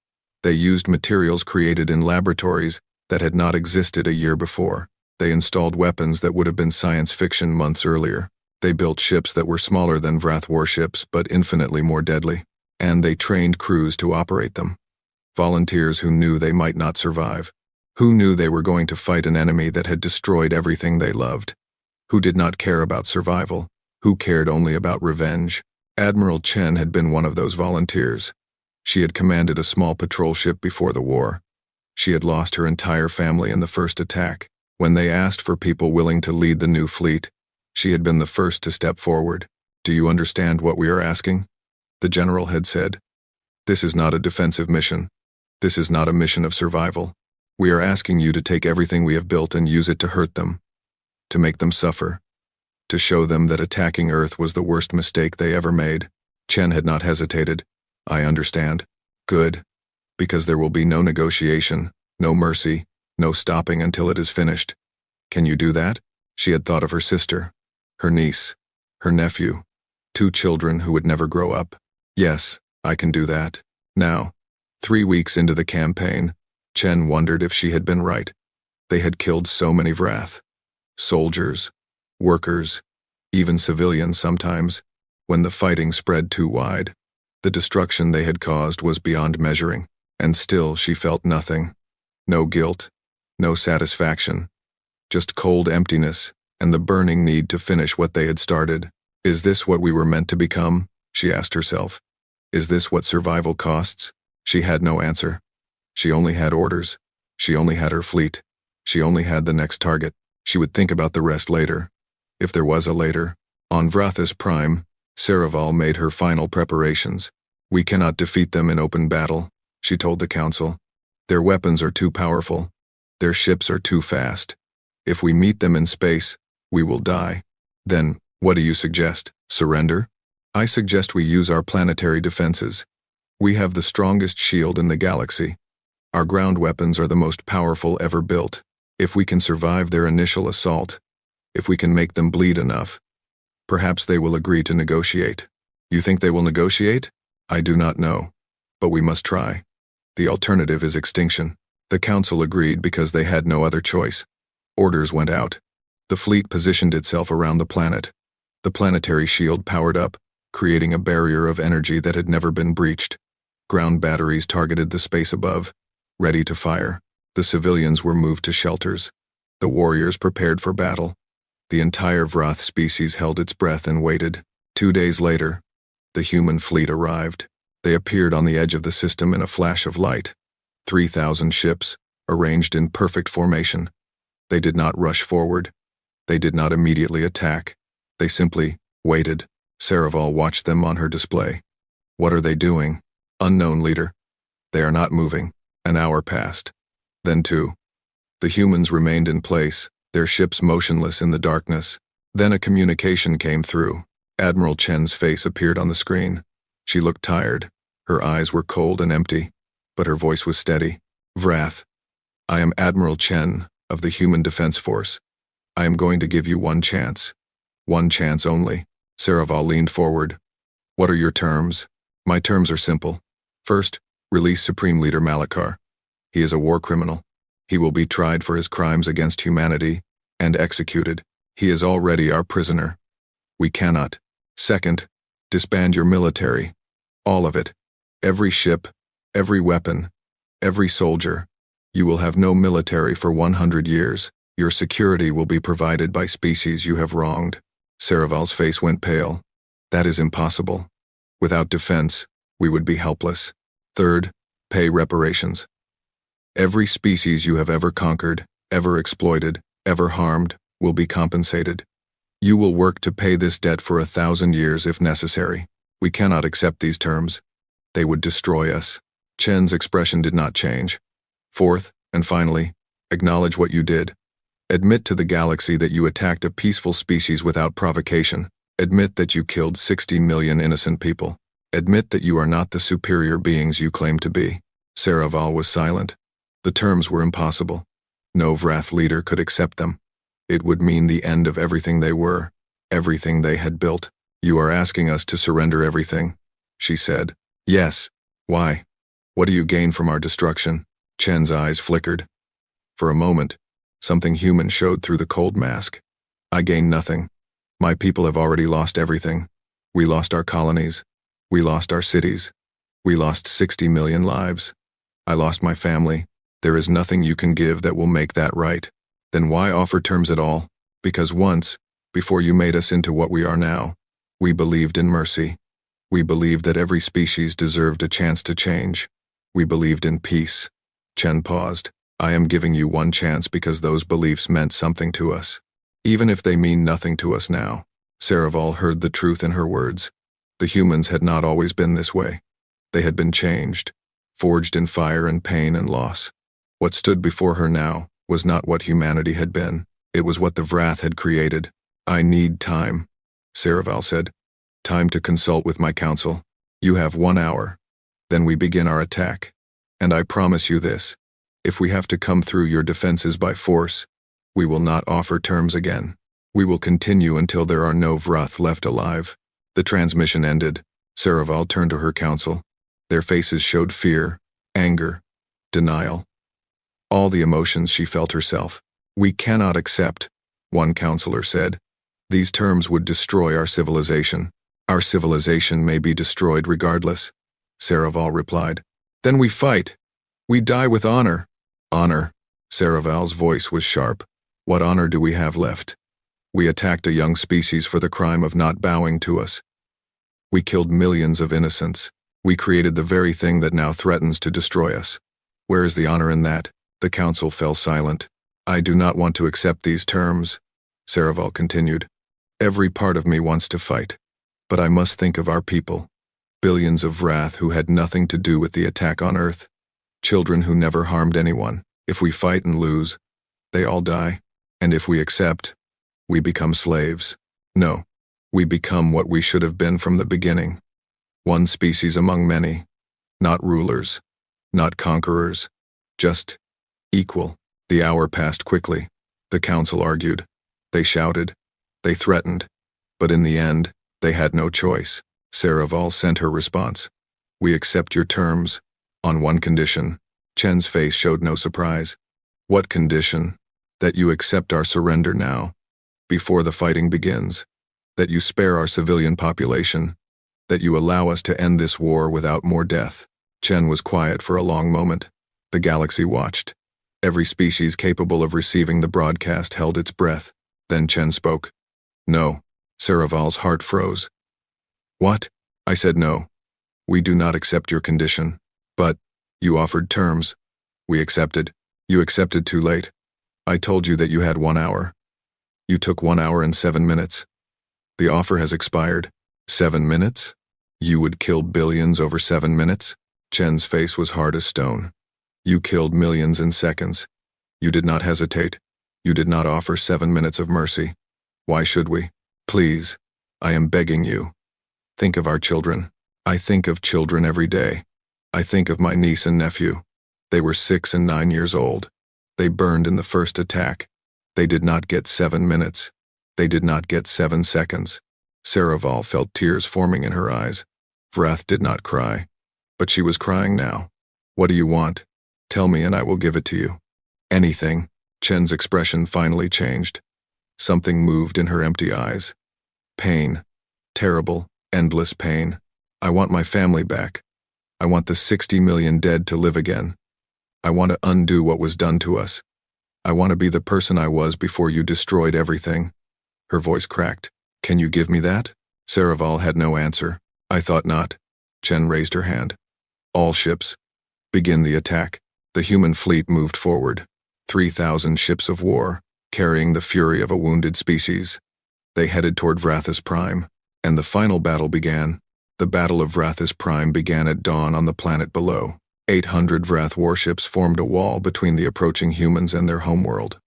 They used materials created in laboratories that had not existed a year before. They installed weapons that would have been science fiction months earlier. They built ships that were smaller than Vrath warships but infinitely more deadly. And they trained crews to operate them. Volunteers who knew they might not survive. Who knew they were going to fight an enemy that had destroyed everything they loved. Who did not care about survival. Who cared only about revenge. Admiral Chen had been one of those volunteers. She had commanded a small patrol ship before the war. She had lost her entire family in the first attack. When they asked for people willing to lead the new fleet, she had been the first to step forward. "Do you understand what we are asking?" The general had said. "This is not a defensive mission. This is not a mission of survival. We are asking you to take everything we have built and use it to hurt them, to make them suffer, to show them that attacking Earth was the worst mistake they ever made." Chen had not hesitated. "I understand." "Good. Because there will be no negotiation, no mercy, no stopping until it is finished." "Can you do that?" She had thought of her sister, her niece, her nephew, 2 children who would never grow up. "Yes, I can do that." Now, 3 weeks into the campaign, Chen wondered if she had been right. They had killed so many Vrath. Soldiers, workers, even civilians sometimes, when the fighting spread too wide. The destruction they had caused was beyond measuring, and still she felt nothing. No guilt, no satisfaction, just cold emptiness and the burning need to finish what they had started. "Is this what we were meant to become?" she asked herself. "Is this what survival costs?" She had no answer. She only had orders. She only had her fleet. She only had the next target. She would think about the rest later. If there was a later. On Vrathis Prime, Saraval made her final preparations. "We cannot defeat them in open battle," she told the council. "Their weapons are too powerful. Their ships are too fast. If we meet them in space, we will die." "Then, what do you suggest? Surrender?" "I suggest we use our planetary defenses. We have the strongest shield in the galaxy. Our ground weapons are the most powerful ever built. If we can survive their initial assault, if we can make them bleed enough, perhaps they will agree to negotiate." "You think they will negotiate?" "I do not know. But we must try. The alternative is extinction." The council agreed because they had no other choice. Orders went out. The fleet positioned itself around the planet. The planetary shield powered up, creating a barrier of energy that had never been breached. Ground batteries targeted the space above, ready to fire. The civilians were moved to shelters. The warriors prepared for battle. The entire Vrath species held its breath and waited. 2 days later, the human fleet arrived. They appeared on the edge of the system in a flash of light. 3,000 ships, arranged in perfect formation. They did not rush forward. They did not immediately attack. They simply waited. Saraval watched them on her display. "What are they doing?" "Unknown, leader. They are not moving." An hour passed. Then 2. The humans remained in place, their ships motionless in the darkness. Then a communication came through. Admiral Chen's face appeared on the screen. She looked tired. Her eyes were cold and empty, but her voice was steady. "Vrath, I am Admiral Chen of the Human Defense Force. I am going to give you one chance. One chance only." Saraval leaned forward. "What are your terms?" "My terms are simple. First, release Supreme Leader Malachar. He is a war criminal. He will be tried for his crimes against humanity and executed. He is already our prisoner. We cannot. Second, disband your military. All of it. Every ship, every weapon, every soldier. You will have no military for 100 years. Your security will be provided by species you have wronged." Saraval's face went pale. "That is impossible. Without defense, we would be helpless. Third, pay reparations. Every species you have ever conquered, ever exploited, ever harmed, will be compensated. You will work to pay this debt for 1,000 years if necessary. We cannot accept these terms. They would destroy us." Chen's expression did not change. "Fourth, and finally, acknowledge what you did. Admit to the galaxy that you attacked a peaceful species without provocation. Admit that you killed 60 million innocent people. Admit that you are not the superior beings you claim to be. Saraval was silent. The terms were impossible. No Vrath leader could accept them. It would mean the end of everything they were, everything they had built. You are asking us to surrender everything, she said. Yes. Why? What do you gain from our destruction? Chen's eyes flickered. For a moment, something human showed through the cold mask. I gain nothing. My people have already lost everything. We lost our colonies. We lost our cities. We lost 60 million lives. I lost my family. There is nothing you can give that will make that right. Then why offer terms at all? Because once, before you made us into what we are now, we believed in mercy. We believed that every species deserved a chance to change. We believed in peace. Chen paused. I am giving you one chance because those beliefs meant something to us. Even if they mean nothing to us now. Saraval heard the truth in her words. The humans had not always been this way. They had been changed, forged in fire and pain and loss. What stood before her now was not what humanity had been. It was what the Vrath had created. I need time, Saraval said. Time to consult with my council. You have 1 hour. Then we begin our attack. And I promise you this. If we have to come through your defenses by force, we will not offer terms again. We will continue until there are no Vrath left alive. The transmission ended. Saraval turned to her council. Their faces showed fear, anger, denial. All the emotions she felt herself. We cannot accept, one counselor said. These terms would destroy our civilization. Our civilization may be destroyed regardless, Saraval replied. Then we fight. We die with honor. Honor. Saraval's voice was sharp. What honor do we have left? We attacked a young species for the crime of not bowing to us. We killed millions of innocents. We created the very thing that now threatens to destroy us. Where is the honor in that? The council fell silent. I do not want to accept these terms, Saraval continued. Every part of me wants to fight. But I must think of our people. Billions of Vrath who had nothing to do with the attack on Earth. Children who never harmed anyone. If we fight and lose, they all die. And if we accept, we become slaves. No, we become what we should have been from the beginning. One species among many. Not rulers, not conquerors, just equal. The hour passed quickly. The council argued. They shouted. They threatened. But in the end, they had no choice. Saraval sent her response. We accept your terms, on one condition. Chen's face showed no surprise. What condition? That you accept our surrender now, before the fighting begins. That you spare our civilian population. That you allow us to end this war without more death. Chen was quiet for a long moment. The galaxy watched. Every species capable of receiving the broadcast held its breath. Then Chen spoke. No. Saraval's heart froze. What? I said no. We do not accept your condition. But, you offered terms. We accepted. You accepted too late. I told you that you had 1 hour. You took 1 hour and 7 minutes. The offer has expired. 7 minutes? You would kill billions over 7 minutes? Chen's face was hard as stone. You killed millions in seconds. You did not hesitate. You did not offer 7 minutes of mercy. Why should we? Please, I am begging you. Think of our children. I think of children every day. I think of my niece and nephew. They were 6 and 9 years old. They burned in the first attack. They did not get 7 minutes. They did not get 7 seconds. Saraval felt tears forming in her eyes. Vrath did not cry. But she was crying now. What do you want? Tell me and I will give it to you. Anything. Chen's expression finally changed. Something moved in her empty eyes. Pain. Terrible, endless pain. I want my family back. I want the 60 million dead to live again. I want to undo what was done to us. I want to be the person I was before you destroyed everything. Her voice cracked. Can you give me that? Saraval had no answer. I thought not. Chen raised her hand. All ships. Begin the attack. The human fleet moved forward. 3,000 ships of war, carrying the fury of a wounded species. They headed toward Vrathis Prime, and the final battle began. The Battle of Vrathis Prime began at dawn on the planet below. 800 Vrath warships formed a wall between the approaching humans and their homeworld.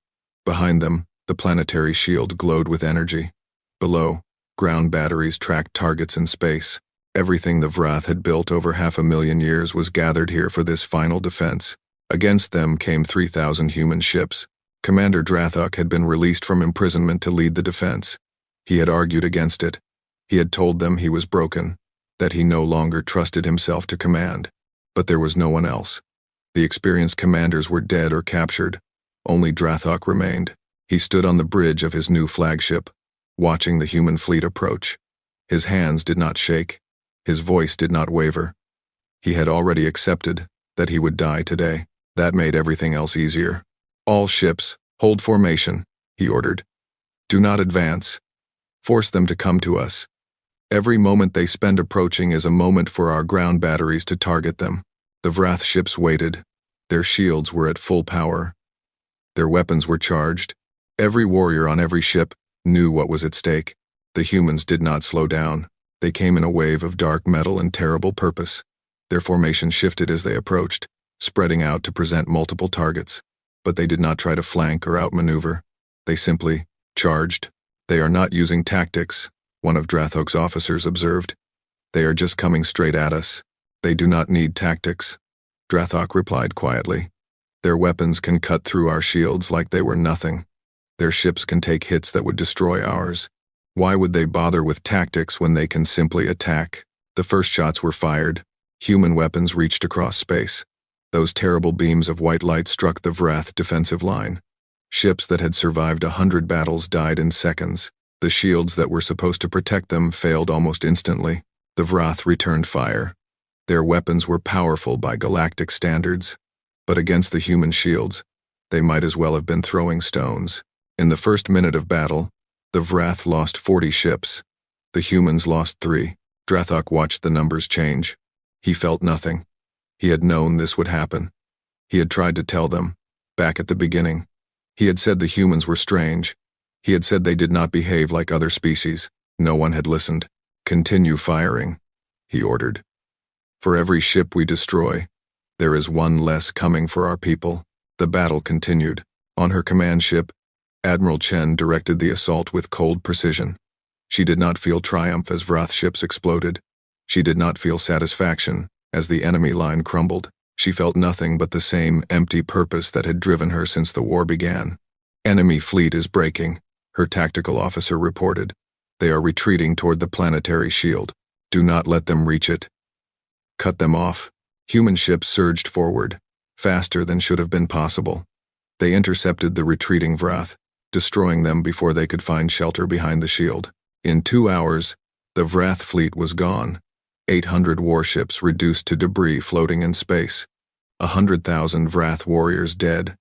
Behind them, the planetary shield glowed with energy. Below, ground batteries tracked targets in space. Everything the Vrath had built over 500,000 years was gathered here for this final defense. Against them came 3,000 human ships. Commander Drathok had been released from imprisonment to lead the defense. He had argued against it. He had told them he was broken, that he no longer trusted himself to command. But there was no one else. The experienced commanders were dead or captured. Only Drathok remained. He stood on the bridge of his new flagship, watching the human fleet approach. His hands did not shake. His voice did not waver. He had already accepted that he would die today. That made everything else easier. All ships, hold formation, he ordered. Do not advance. Force them to come to us. Every moment they spend approaching is a moment for our ground batteries to target them. The Vrath ships waited. Their shields were at full power. Their weapons were charged. Every warrior on every ship knew what was at stake. The humans did not slow down. They came in a wave of dark metal and terrible purpose. Their formation shifted as they approached, spreading out to present multiple targets. But they did not try to flank or outmaneuver. They simply charged. They are not using tactics, one of Drathok's officers observed. They are just coming straight at us. They do not need tactics. Drathok replied quietly. Their weapons can cut through our shields like they were nothing. Their ships can take hits that would destroy ours. Why would they bother with tactics when they can simply attack? The first shots were fired. Human weapons reached across space. Those terrible beams of white light struck the Vrath defensive line. Ships that had survived 100 battles died in seconds. The shields that were supposed to protect them failed almost instantly. The Vrath returned fire. Their weapons were powerful by galactic standards. But against the human shields, they might as well have been throwing stones. In the first minute of battle, the Vrath lost 40 ships. The humans lost 3. Drathok watched the numbers change. He felt nothing. He had known this would happen. He had tried to tell them, back at the beginning. He had said the humans were strange. He had said they did not behave like other species. No one had listened. Continue firing, he ordered. For every ship we destroy, there is one less coming for our people. The battle continued. On her command ship, Admiral Chen directed the assault with cold precision. She did not feel triumph as Vrath ships exploded. She did not feel satisfaction as the enemy line crumbled. She felt nothing but the same empty purpose that had driven her since the war began. Enemy fleet is breaking, her tactical officer reported. They are retreating toward the planetary shield. Do not let them reach it. Cut them off. Human ships surged forward, faster than should have been possible. They intercepted the retreating Vrath, destroying them before they could find shelter behind the shield. In 2 hours, the Vrath fleet was gone. 800 warships reduced to debris floating in space. 100,000 Vrath warriors dead.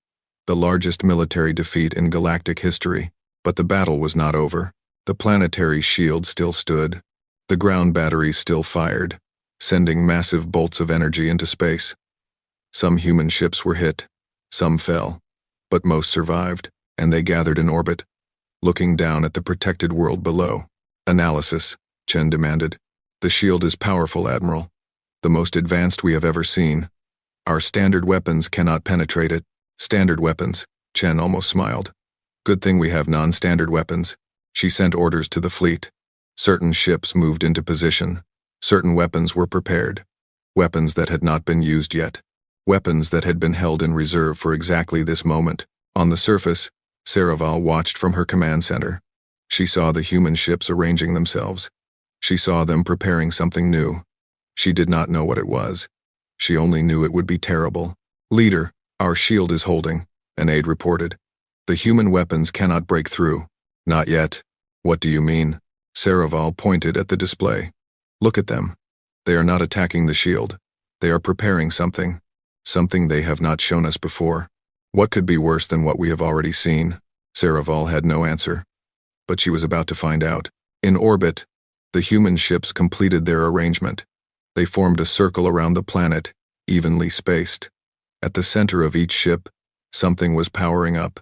The largest military defeat in galactic history. But the battle was not over. The planetary shield still stood. The ground batteries still fired, sending massive bolts of energy into space. Some human ships were hit. Some fell. But most survived, and they gathered in orbit, looking down at the protected world below. Analysis, Chen demanded. The shield is powerful, Admiral. The most advanced we have ever seen. Our standard weapons cannot penetrate it. Standard weapons, Chen almost smiled. Good thing we have non-standard weapons. She sent orders to the fleet. Certain ships moved into position. Certain weapons were prepared. Weapons that had not been used yet. Weapons that had been held in reserve for exactly this moment. On the surface, Saraval watched from her command center. She saw the human ships arranging themselves. She saw them preparing something new. She did not know what it was. She only knew it would be terrible. Leader, our shield is holding, an aide reported. The human weapons cannot break through. Not yet. What do you mean? Saraval pointed at the display. Look at them. They are not attacking the shield. They are preparing something. Something they have not shown us before. What could be worse than what we have already seen? Saraval had no answer. But she was about to find out. In orbit, the human ships completed their arrangement. They formed a circle around the planet, evenly spaced. At the center of each ship, something was powering up.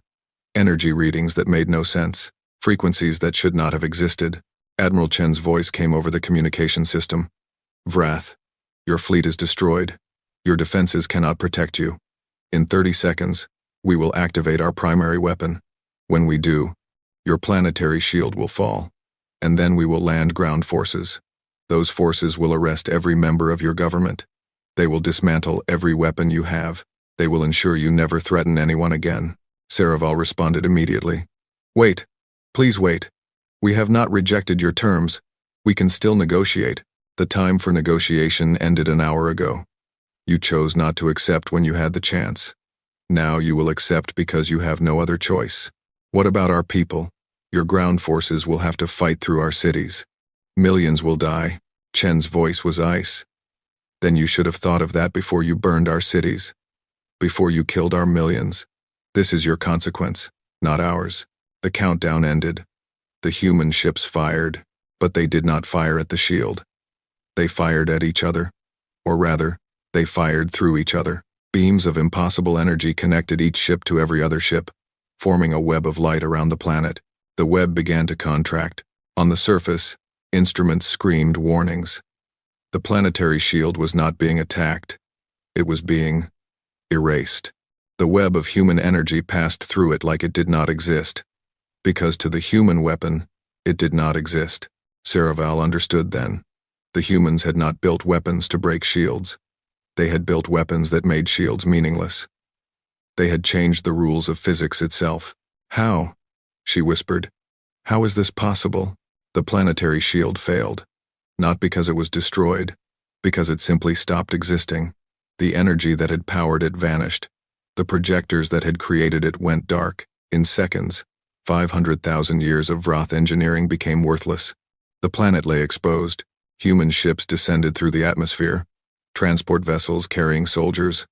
Energy readings that made no sense. Frequencies that should not have existed. Admiral Chen's voice came over the communication system. Vrath, your fleet is destroyed. Your defenses cannot protect you. In 30 seconds, we will activate our primary weapon. When we do, your planetary shield will fall. And then we will land ground forces. Those forces will arrest every member of your government. They will dismantle every weapon you have. They will ensure you never threaten anyone again. Saraval responded immediately. Wait. Please wait. We have not rejected your terms. We can still negotiate. The time for negotiation ended an hour ago. You chose not to accept when you had the chance. Now you will accept because you have no other choice. What about our people? Your ground forces will have to fight through our cities. Millions will die. Chen's voice was ice. Then you should have thought of that before you burned our cities. Before you killed our millions. This is your consequence, not ours. The countdown ended. The human ships fired, but they did not fire at the shield. They fired at each other. Or rather, they fired through each other. Beams of impossible energy connected each ship to every other ship, forming a web of light around the planet. The web began to contract. On the surface, instruments screamed warnings. The planetary shield was not being attacked. It was being erased. The web of human energy passed through it like it did not exist. Because to the human weapon, it did not exist. Saraval understood then. The humans had not built weapons to break shields. They had built weapons that made shields meaningless. They had changed the rules of physics itself. How? She whispered. How is this possible? The planetary shield failed. Not because it was destroyed, because it simply stopped existing. The energy that had powered it vanished. The projectors that had created it went dark. In seconds, 500,000 years of Vroth engineering became worthless. The planet lay exposed. Human ships descended through the atmosphere. Transport vessels carrying soldiers.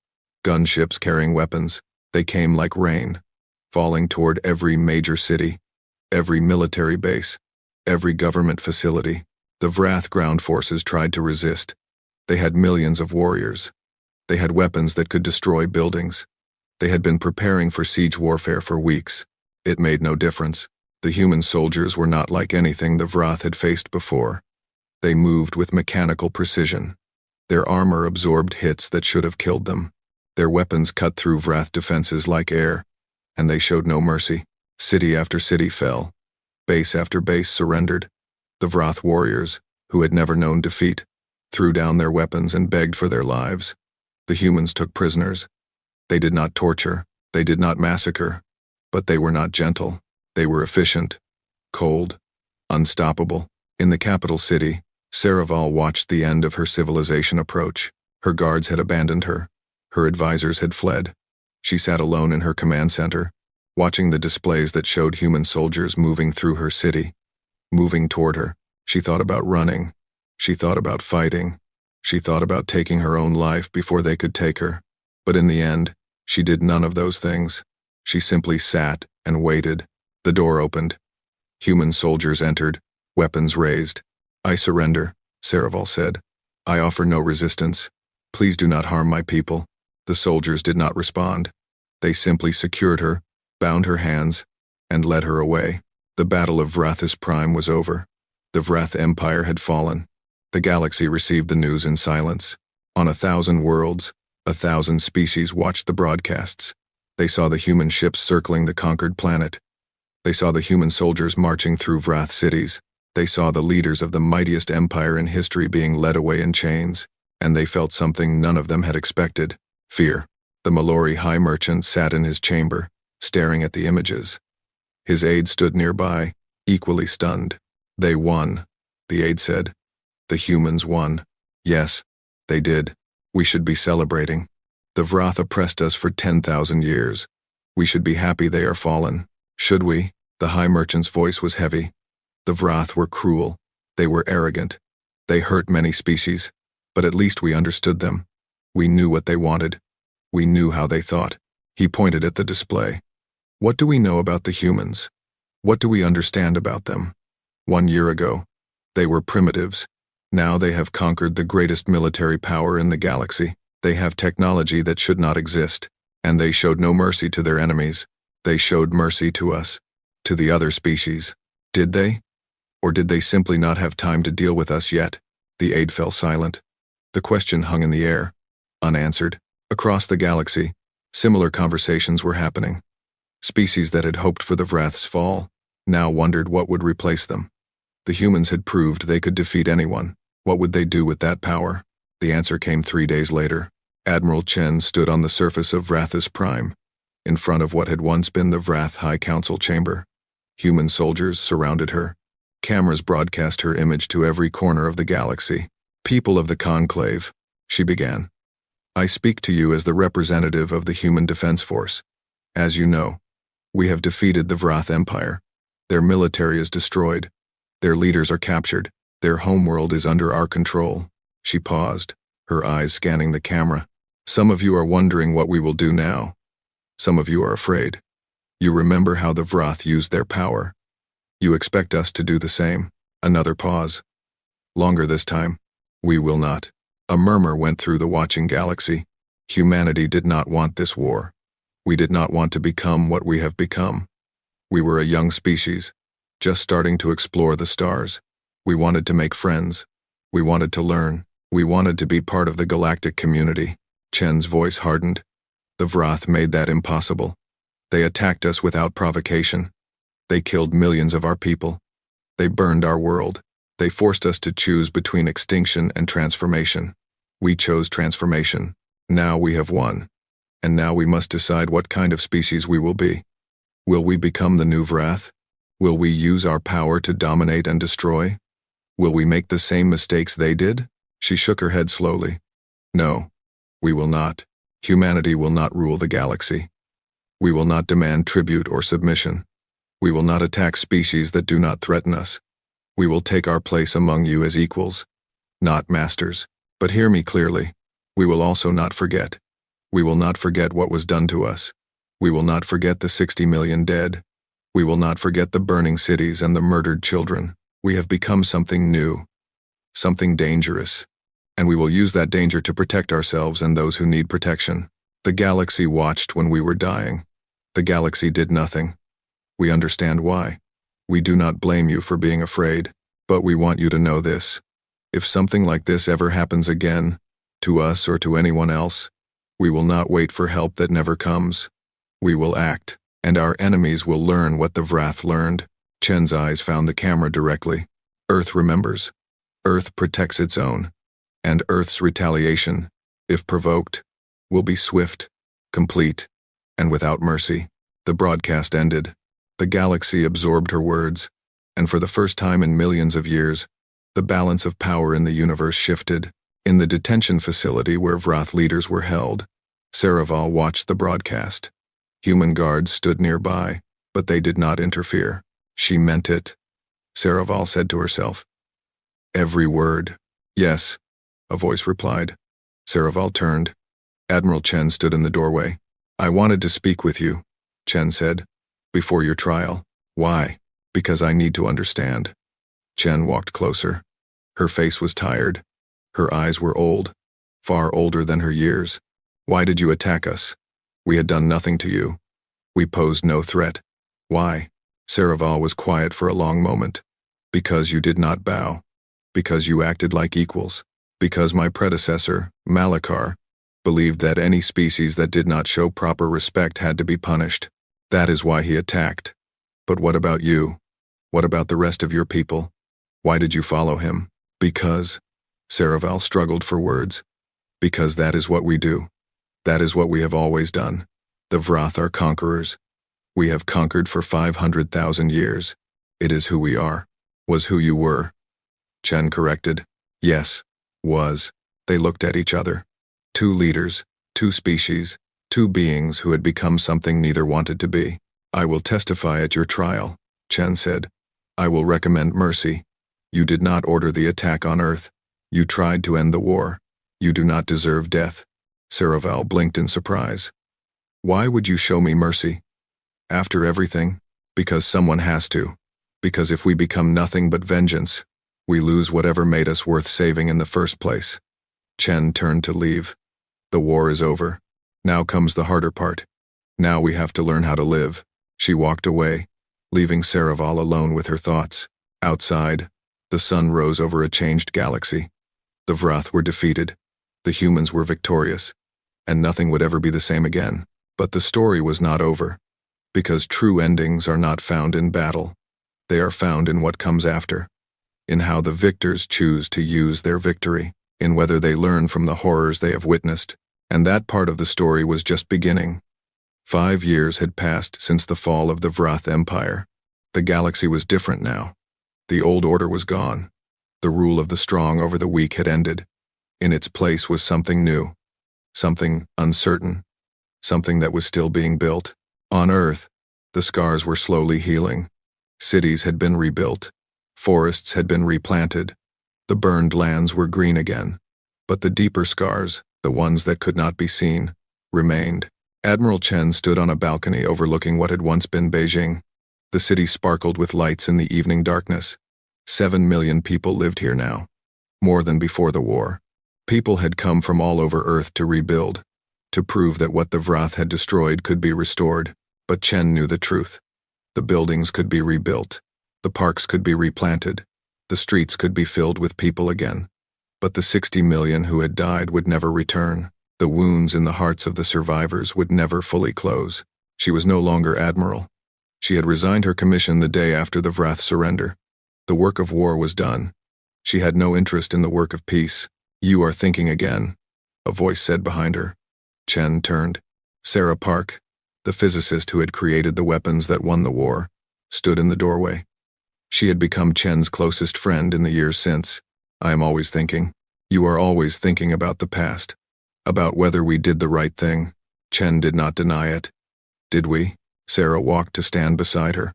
Gunships carrying weapons. They came like rain, falling toward every major city, every military base, every government facility. The Vrath ground forces tried to resist. They had millions of warriors. They had weapons that could destroy buildings. They had been preparing for siege warfare for weeks. It made no difference. The human soldiers were not like anything the Vrath had faced before. They moved with mechanical precision. Their armor absorbed hits that should have killed them. Their weapons cut through Vrath defenses like air, and they showed no mercy. City after city fell. Base after base surrendered. The Vrath warriors, who had never known defeat, threw down their weapons and begged for their lives. The humans took prisoners. They did not torture. They did not massacre. But they were not gentle. They were efficient, cold, unstoppable. In the capital city, Saraval watched the end of her civilization approach. Her guards had abandoned her. Her advisors had fled. She sat alone in her command center, watching the displays that showed human soldiers moving through her city. Moving toward her, she thought about running. She thought about fighting. She thought about taking her own life before they could take her. But in the end, she did none of those things. She simply sat and waited. The door opened. Human soldiers entered, weapons raised. I surrender, Saraval said. I offer no resistance. Please do not harm my people. The soldiers did not respond. They simply secured her, bound her hands, and led her away. The Battle of Vrathis Prime was over. The Vrath Empire had fallen. The galaxy received the news in silence. On 1,000 worlds, 1,000 species watched the broadcasts. They saw the human ships circling the conquered planet. They saw the human soldiers marching through Vrath cities. They saw the leaders of the mightiest empire in history being led away in chains, and they felt something none of them had expected: fear. The Mallory High Merchant sat in his chamber, staring at the images. His aide stood nearby, equally stunned. They won, the aide said. The humans won. Yes, they did. We should be celebrating. The Vrath oppressed us for 10,000 years. We should be happy they are fallen. Should we? The High Merchant's voice was heavy. The Vrath were cruel. They were arrogant. They hurt many species, but at least we understood them. We knew what they wanted. We knew how they thought. He pointed at the display. What do we know about the humans? What do we understand about them? 1 year ago, they were primitives. Now they have conquered the greatest military power in the galaxy. They have technology that should not exist, and they showed no mercy to their enemies. They showed mercy to us, to the other species. Did they? Or did they simply not have time to deal with us yet? The aide fell silent. The question hung in the air, unanswered. Across the galaxy, similar conversations were happening. Species that had hoped for the Vrath's fall now wondered what would replace them. The humans had proved they could defeat anyone. What would they do with that power? The answer came 3 days later. Admiral Chen stood on the surface of Vrathis Prime, in front of what had once been the Vrath High Council chamber. Human soldiers surrounded her. Cameras broadcast her image to every corner of the galaxy. People of the Conclave, she began. I speak to you as the representative of the Human Defense Force. As you know, we have defeated the Vrath Empire. Their military is destroyed. Their leaders are captured. Their homeworld is under our control. She paused, her eyes scanning the camera. Some of you are wondering what we will do now. Some of you are afraid. You remember how the Vrath used their power. You expect us to do the same. Another pause. Longer this time. We will not. A murmur went through the watching galaxy. Humanity did not want this war. We did not want to become what we have become. We were a young species, just starting to explore the stars. We wanted to make friends. We wanted to learn. We wanted to be part of the galactic community. Chen's voice hardened. The Vrath made that impossible. They attacked us without provocation. They killed millions of our people. They burned our world. They forced us to choose between extinction and transformation. We chose transformation. Now we have won. And now we must decide what kind of species we will be. Will we become the new Vrath? Will we use our power to dominate and destroy? Will we make the same mistakes they did? She shook her head slowly. No, we will not. Humanity will not rule the galaxy. We will not demand tribute or submission. We will not attack species that do not threaten us. We will take our place among you as equals, not masters. But hear me clearly. We will also not forget. We will not forget what was done to us. We will not forget the 60 million dead. We will not forget the burning cities and the murdered children. We have become something new, something dangerous, and we will use that danger to protect ourselves and those who need protection. The galaxy watched when we were dying. The galaxy did nothing. We understand why. We do not blame you for being afraid, but we want you to know this. If something like this ever happens again, to us or to anyone else, we will not wait for help that never comes. We will act, and our enemies will learn what the Vrath learned. Chen's eyes found the camera directly. Earth remembers. Earth protects its own. And Earth's retaliation, if provoked, will be swift, complete, and without mercy. The broadcast ended. The galaxy absorbed her words, and for the first time in millions of years, the balance of power in the universe shifted. In the detention facility where Vrath leaders were held, Saraval watched the broadcast. Human guards stood nearby, but they did not interfere. She meant it, Saraval said to herself. Every word. Yes, a voice replied. Saraval turned. Admiral Chen stood in the doorway. I wanted to speak with you, Chen said, before your trial. Why? Because I need to understand. Chen walked closer. Her face was tired. Her eyes were old, far older than her years. Why did you attack us? We had done nothing to you. We posed no threat. Why? Saraval was quiet for a long moment. Because you did not bow. Because you acted like equals. Because my predecessor, Malachar, believed that any species that did not show proper respect had to be punished. That is why he attacked. But what about you? What about the rest of your people? Why did you follow him? Because, Saraval struggled for words. Because that is what we do. That is what we have always done. The Vrath are conquerors. We have conquered for 500,000 years. It is who we are. Was who you were. Chen corrected. Yes, was. They looked at each other. Two leaders, two species, two beings who had become something neither wanted to be. I will testify at your trial, Chen said. I will recommend mercy. You did not order the attack on Earth. You tried to end the war. You do not deserve death. Saraval blinked in surprise. Why would you show me mercy? After everything? Because someone has to. Because if we become nothing but vengeance, we lose whatever made us worth saving in the first place. Chen turned to leave. The war is over. Now comes the harder part. Now we have to learn how to live. She walked away, leaving Saraval alone with her thoughts. Outside, the sun rose over a changed galaxy. The Vrath were defeated. The humans were victorious. And nothing would ever be the same again. But the story was not over. Because true endings are not found in battle. They are found in what comes after. in how the victors choose to use their victory, in whether they learn from the horrors they have witnessed. And that part of the story was just beginning. 5 years had passed since the fall of the Vrath Empire. The galaxy was different now. The old order was gone. The rule of the strong over the weak had ended. In its place was something new, something uncertain, something that was still being built. On Earth, the scars were slowly healing. Cities had been rebuilt. Forests had been replanted. The burned lands were green again. But the deeper scars, the ones that could not be seen, remained. Admiral Chen stood on a balcony overlooking what had once been Beijing. The city sparkled with lights in the evening darkness. 7 million people lived here now. More than before the war. People had come from all over Earth to rebuild, to prove that what the Vrath had destroyed could be restored. But Chen knew the truth. The buildings could be rebuilt. The parks could be replanted. The streets could be filled with people again. But the 60 million who had died would never return. The wounds in the hearts of the survivors would never fully close. She was no longer admiral. She had resigned her commission the day after the Vrath surrender. The work of war was done. She had no interest in the work of peace. "You are thinking again," a voice said behind her. Chen turned. Sarah Park, the physicist who had created the weapons that won the war, stood in the doorway. She had become Chen's closest friend in the years since. "I am always thinking. You are always thinking about the past. About whether we did the right thing." Chen did not deny it. "Did we?" Sarah walked to stand beside her.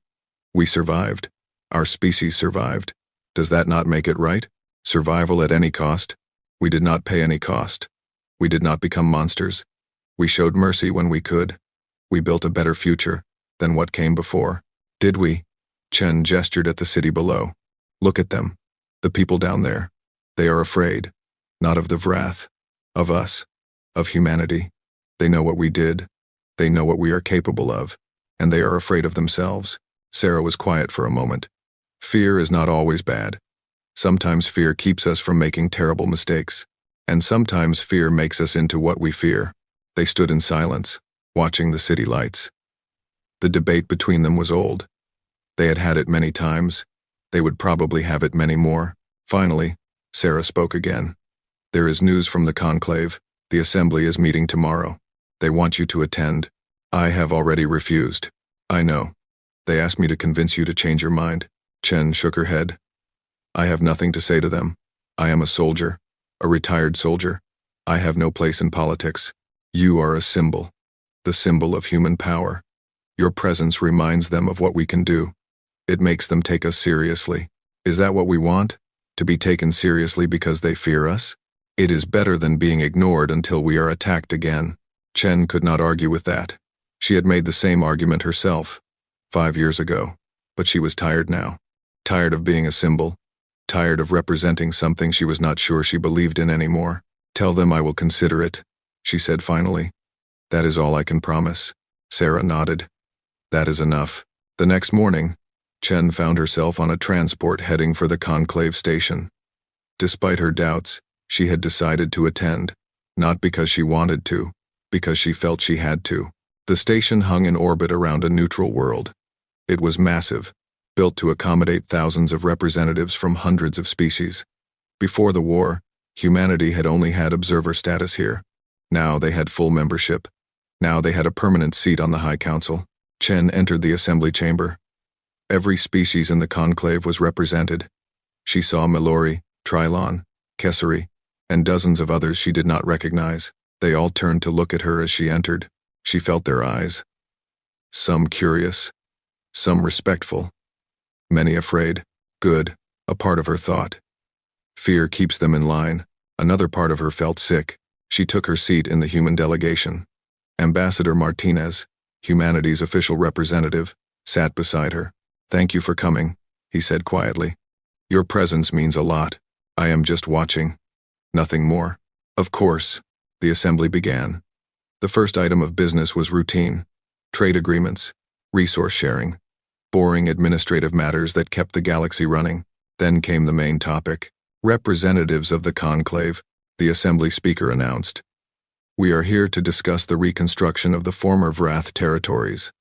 "We survived. Our species survived. Does that not make it right? Survival at any cost? We did not pay any cost. We did not become monsters. We showed mercy when we could. We built a better future than what came before. Did we?" Chen gestured at the city below. "Look at them. The people down there. They are afraid. Not of the Vrath. Of us. Of humanity. They know what we did. They know what we are capable of. And they are afraid of themselves." Sarah was quiet for a moment. "Fear is not always bad. Sometimes fear keeps us from making terrible mistakes. And sometimes fear makes us into what we fear." They stood in silence, watching the city lights. The debate between them was old. They had had it many times. They would probably have it many more. Finally, Sarah spoke again. "There is news from the conclave. The assembly is meeting tomorrow. They want you to attend. I have already refused. I know. They asked me to convince you to change your mind." Chen shook her head. "I have nothing to say to them. I am a soldier, a retired soldier. I have no place in politics. You are a symbol, the symbol of human power. Your presence reminds them of what we can do. It makes them take us seriously. Is that what we want? To be taken seriously because they fear us? It is better than being ignored until we are attacked again." Chen could not argue with that. She had made the same argument herself, 5 years ago, but she was tired now. Tired of being a symbol. Tired of representing something she was not sure she believed in anymore. "Tell them I will consider it," she said finally. "That is all I can promise." Sarah nodded. "That is enough." The next morning, Chen found herself on a transport heading for the conclave station. Despite her doubts, she had decided to attend, not because she wanted to, because she felt she had to. The station hung in orbit around a neutral world. It was massive, built to accommodate thousands of representatives from hundreds of species. Before the war, humanity had only had observer status here. Now they had full membership. Now they had a permanent seat on the High Council. Chen entered the assembly chamber. Every species in the conclave was represented. She saw Milori, Trilon, Kessari, and dozens of others she did not recognize. They all turned to look at her as she entered. She felt their eyes. Some curious, some respectful, many afraid. Good, a part of her thought. Fear keeps them in line. Another part of her felt sick. She took her seat in the human delegation. Ambassador Martinez, humanity's official representative, sat beside her. "Thank you for coming," he said quietly. "Your presence means a lot. I am just watching. Nothing more." Of course, the assembly began. The first item of business was routine. Trade agreements, resource sharing, boring administrative matters that kept the galaxy running. Then came the main topic. "Representatives of the conclave," the assembly speaker announced. "We are here to discuss the reconstruction of the former Vrath territories.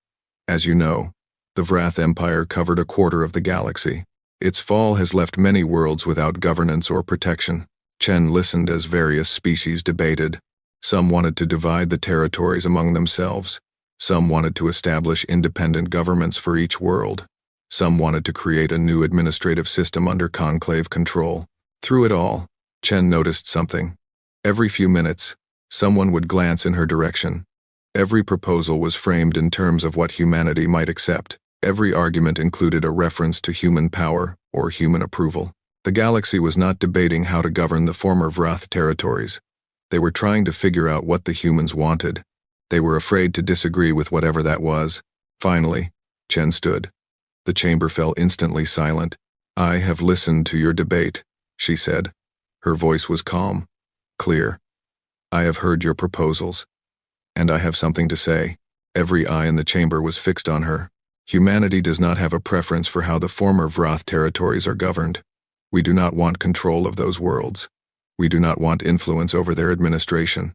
As you know, the Vrath Empire covered a quarter of the galaxy. Its fall has left many worlds without governance or protection. Chen listened as various species debated. Some wanted to divide the territories among themselves. Some wanted to establish independent governments for each world. Some wanted to create a new administrative system under conclave control. Through it all, Chen noticed something. Every few minutes, someone would glance in her direction. Every proposal was framed in terms of what humanity might accept. Every argument included a reference to human power or human approval. The galaxy was not debating how to govern the former Vrath territories. They were trying to figure out what the humans wanted. They were afraid to disagree with whatever that was. Finally, Chen stood. The chamber fell instantly silent. "I have listened to your debate," she said. Her voice was calm, clear. "I have heard your proposals, and I have something to say." Every eye in the chamber was fixed on her. Humanity does not have a preference for how the former Vrath territories are governed. We do not want control of those worlds. We do not want influence over their administration.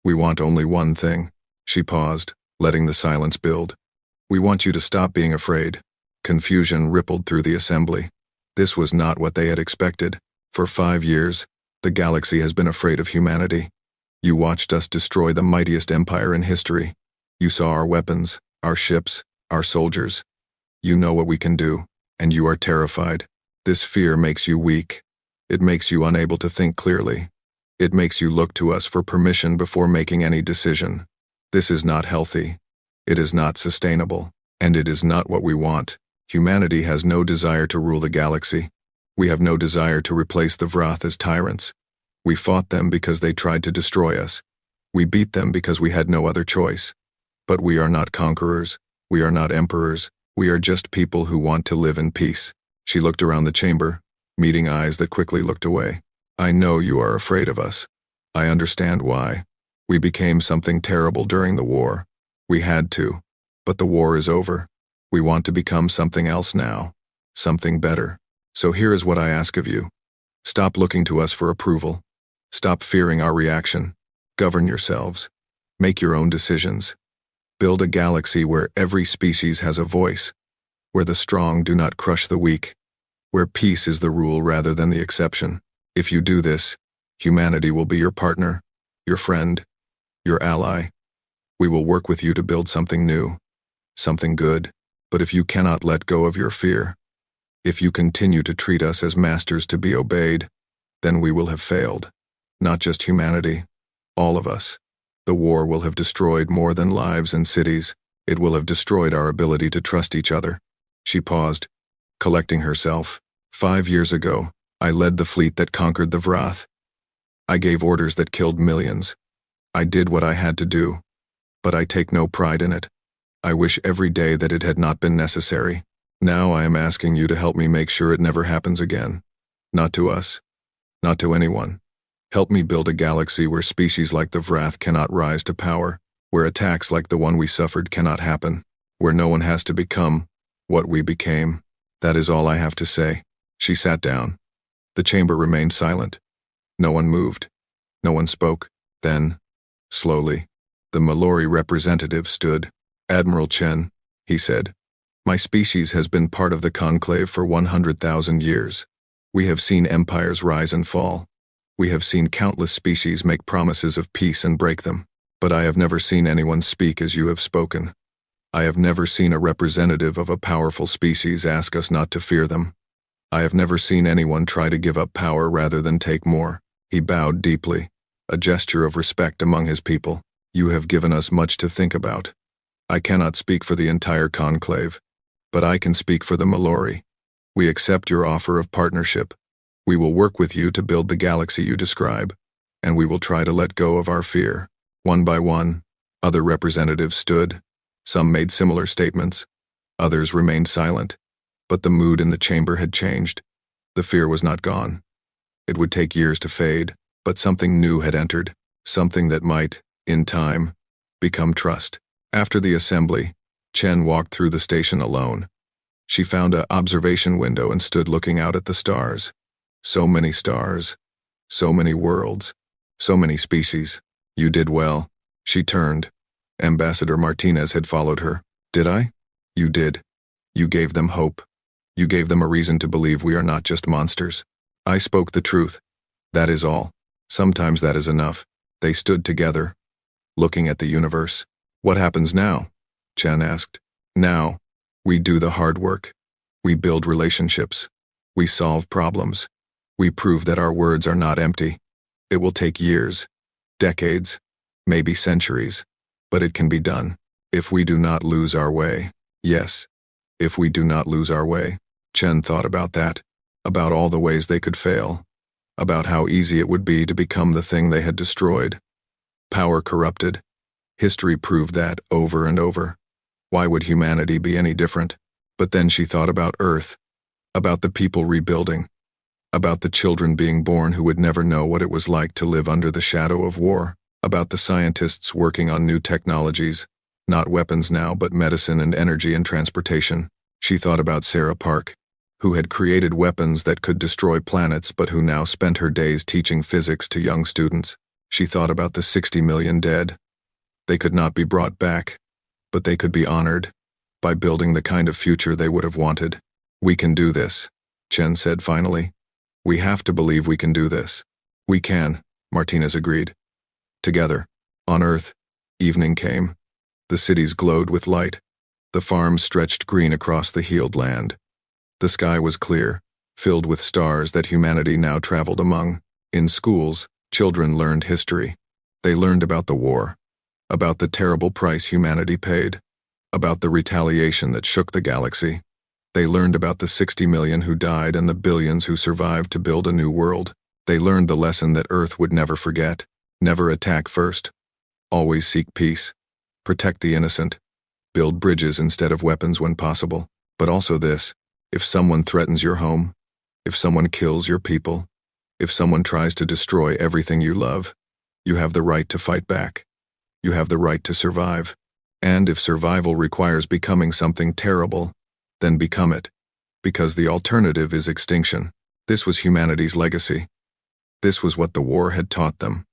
We want only one thing. She paused, letting the silence build. "We want you to stop being afraid." Confusion rippled through the assembly. This was not what they had expected. For 5 years, the galaxy has been afraid of humanity. You watched us destroy the mightiest empire in history. You saw our weapons, our ships, our soldiers. You know what we can do, and you are terrified. This fear makes you weak. It makes you unable to think clearly. It makes you look to us for permission before making any decision. This is not healthy. It is not sustainable, and it is not what we want. Humanity has no desire to rule the galaxy. We have no desire to replace the Vrath as tyrants. We fought them because they tried to destroy us. We beat them because we had no other choice. But we are not conquerors. We are not emperors. We are just people who want to live in peace. She looked around the chamber, meeting eyes that quickly looked away. "I know you are afraid of us. I understand why. We became something terrible during the war. We had to. But the war is over. We want to become something else now. Something better. So here is what I ask of you. Stop looking to us for approval. Stop fearing our reaction. Govern yourselves. Make your own decisions. Build a galaxy where every species has a voice, where the strong do not crush the weak, where peace is the rule rather than the exception. If you do this, humanity will be your partner, your friend, your ally. We will work with you to build something new, something good. But if you cannot let go of your fear, if you continue to treat us as masters to be obeyed, then we will have failed. Not just humanity, all of us. The war will have destroyed more than lives and cities. It will have destroyed our ability to trust each other." She paused, collecting herself. 5 years ago, I led the fleet that conquered the Vrath. I gave orders that killed millions. I did what I had to do, but I take no pride in it. I wish every day that it had not been necessary. Now I am asking you to help me make sure it never happens again. Not to us. Not to anyone. Help me build a galaxy where species like the Vrath cannot rise to power, where attacks like the one we suffered cannot happen, where no one has to become what we became. That is all I have to say." She sat down. The chamber remained silent. No one moved. No one spoke. Then, slowly, the Mallory representative stood. "Admiral Chen," he said, "my species has been part of the conclave for 100,000 years. We have seen empires rise and fall. We have seen countless species make promises of peace and break them. But I have never seen anyone speak as you have spoken. I have never seen a representative of a powerful species ask us not to fear them. I have never seen anyone try to give up power rather than take more." He bowed deeply, a gesture of respect among his people. "You have given us much to think about. I cannot speak for the entire conclave, but I can speak for the Mallory. We accept your offer of partnership. We will work with you to build the galaxy you describe, and we will try to let go of our fear." One by one, other representatives stood. Some made similar statements. Others remained silent. But the mood in the chamber had changed. The fear was not gone. It would take years to fade, but something new had entered, something that might, in time, become trust. After the assembly, Chen walked through the station alone. She found an observation window and stood looking out at the stars. So many stars, so many worlds, so many species. "You did well." She turned. Ambassador Martinez had followed her. "Did I?" "You did. You gave them hope. You gave them a reason to believe we are not just monsters. I spoke the truth. That is all. Sometimes that is enough. They stood together, looking at the universe. What happens now? Chen asked. Now, we do the hard work. We build relationships. We solve problems. We prove that our words are not empty. It will take years, decades, maybe centuries, but it can be done. If we do not lose our way. Yes, if we do not lose our way. Chen thought about that, about all the ways they could fail, about how easy it would be to become the thing they had destroyed. Power corrupted. History proved that over and over. Why would humanity be any different? But then she thought about Earth, about the people rebuilding, about the children being born who would never know what it was like to live under the shadow of war, about the scientists working on new technologies, not weapons now but medicine and energy and transportation. She thought about Sarah Park, who had created weapons that could destroy planets but who now spent her days teaching physics to young students. She thought about the 60 million dead. They could not be brought back, but they could be honored by building the kind of future they would have wanted. We can do this, Chen said finally. We have to believe we can do this. We can, Martinez agreed. Together, on Earth, evening came. The cities glowed with light. The farms stretched green across the healed land. The sky was clear, filled with stars that humanity now traveled among. In schools, children learned history. They learned about the war, about the terrible price humanity paid, about the retaliation that shook the galaxy. They learned about the 60 million who died and the billions who survived to build a new world. They learned the lesson that Earth would never forget. Never attack first. Always seek peace. Protect the innocent. Build bridges instead of weapons when possible. But also this: if someone threatens your home, if someone kills your people, if someone tries to destroy everything you love, you have the right to fight back. You have the right to survive. And if survival requires becoming something terrible, then become it, because the alternative is extinction. This was humanity's legacy. This was what the war had taught them.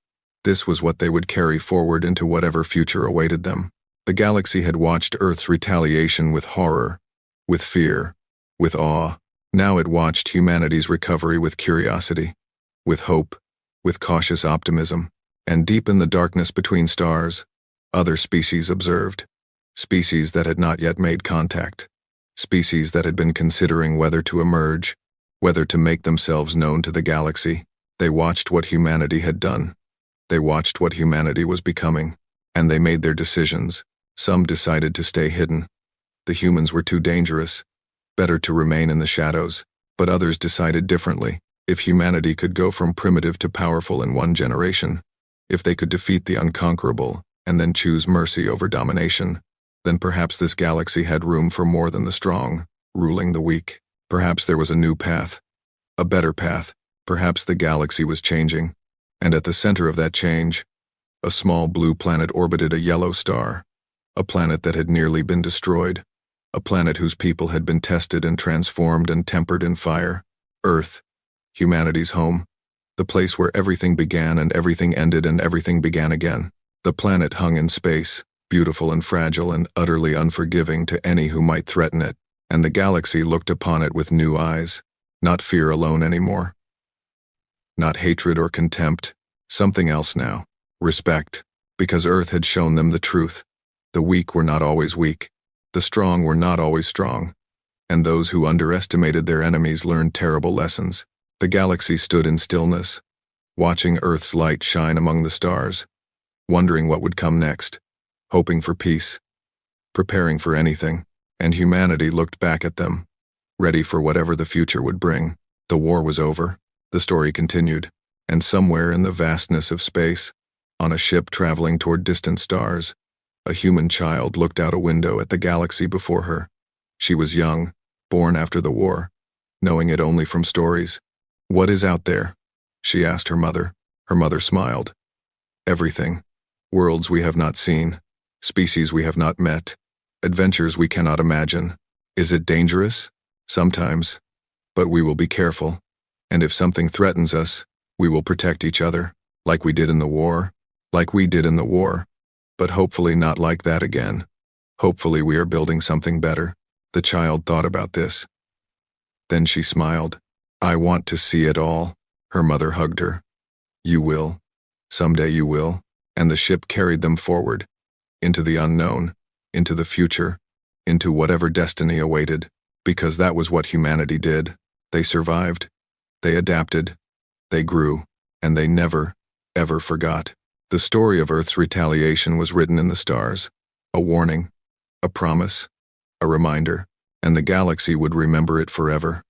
This was what they would carry forward into whatever future awaited them. The galaxy had watched Earth's retaliation with horror, with fear, with awe. Now it watched humanity's recovery with curiosity, with hope, with cautious optimism. And deep in the darkness between stars, other species observed. Species that had not yet made contact. Species that had been considering whether to emerge, whether to make themselves known to the galaxy. They watched what humanity had done. They watched what humanity was becoming, and they made their decisions. Some decided to stay hidden. The humans were too dangerous. Better to remain in the shadows. But others decided differently. If humanity could go from primitive to powerful in one generation, if they could defeat the unconquerable and then choose mercy over domination, then perhaps this galaxy had room for more than the strong, ruling the weak. Perhaps there was a new path, a better path. Perhaps the galaxy was changing, and at the center of that change, a small blue planet orbited a yellow star, a planet that had nearly been destroyed, a planet whose people had been tested and transformed and tempered in fire. Earth, humanity's home, the place where everything began and everything ended and everything began again. The planet hung in space, beautiful and fragile and utterly unforgiving to any who might threaten it, and the galaxy looked upon it with new eyes, not fear alone anymore. Not hatred or contempt, something else now. Respect, because Earth had shown them the truth. The weak were not always weak. The strong were not always strong. And those who underestimated their enemies learned terrible lessons. The galaxy stood in stillness, watching Earth's light shine among the stars, wondering what would come next, hoping for peace, preparing for anything, and humanity looked back at them, ready for whatever the future would bring. The war was over. The story continued, and somewhere in the vastness of space, on a ship traveling toward distant stars, a human child looked out a window at the galaxy before her. She was young, born after the war, knowing it only from stories. "What is out there?" she asked her mother. Her mother smiled. "Everything. Worlds we have not seen, species we have not met, adventures we cannot imagine. Is it dangerous? Sometimes. But we will be careful. And if something threatens us, we will protect each other, like we did in the war. Like we did in the war. But hopefully not like that again. Hopefully we are building something better." The child thought about this. Then she smiled. I want to see it all. Her mother hugged her. You will. Someday you will. And the ship carried them forward, into the unknown, into the future, into whatever destiny awaited, because that was what humanity did. They survived. They adapted. They grew. And they never, ever forgot. The story of Earth's retaliation was written in the stars. A warning, a promise, a reminder, and the galaxy would remember it forever.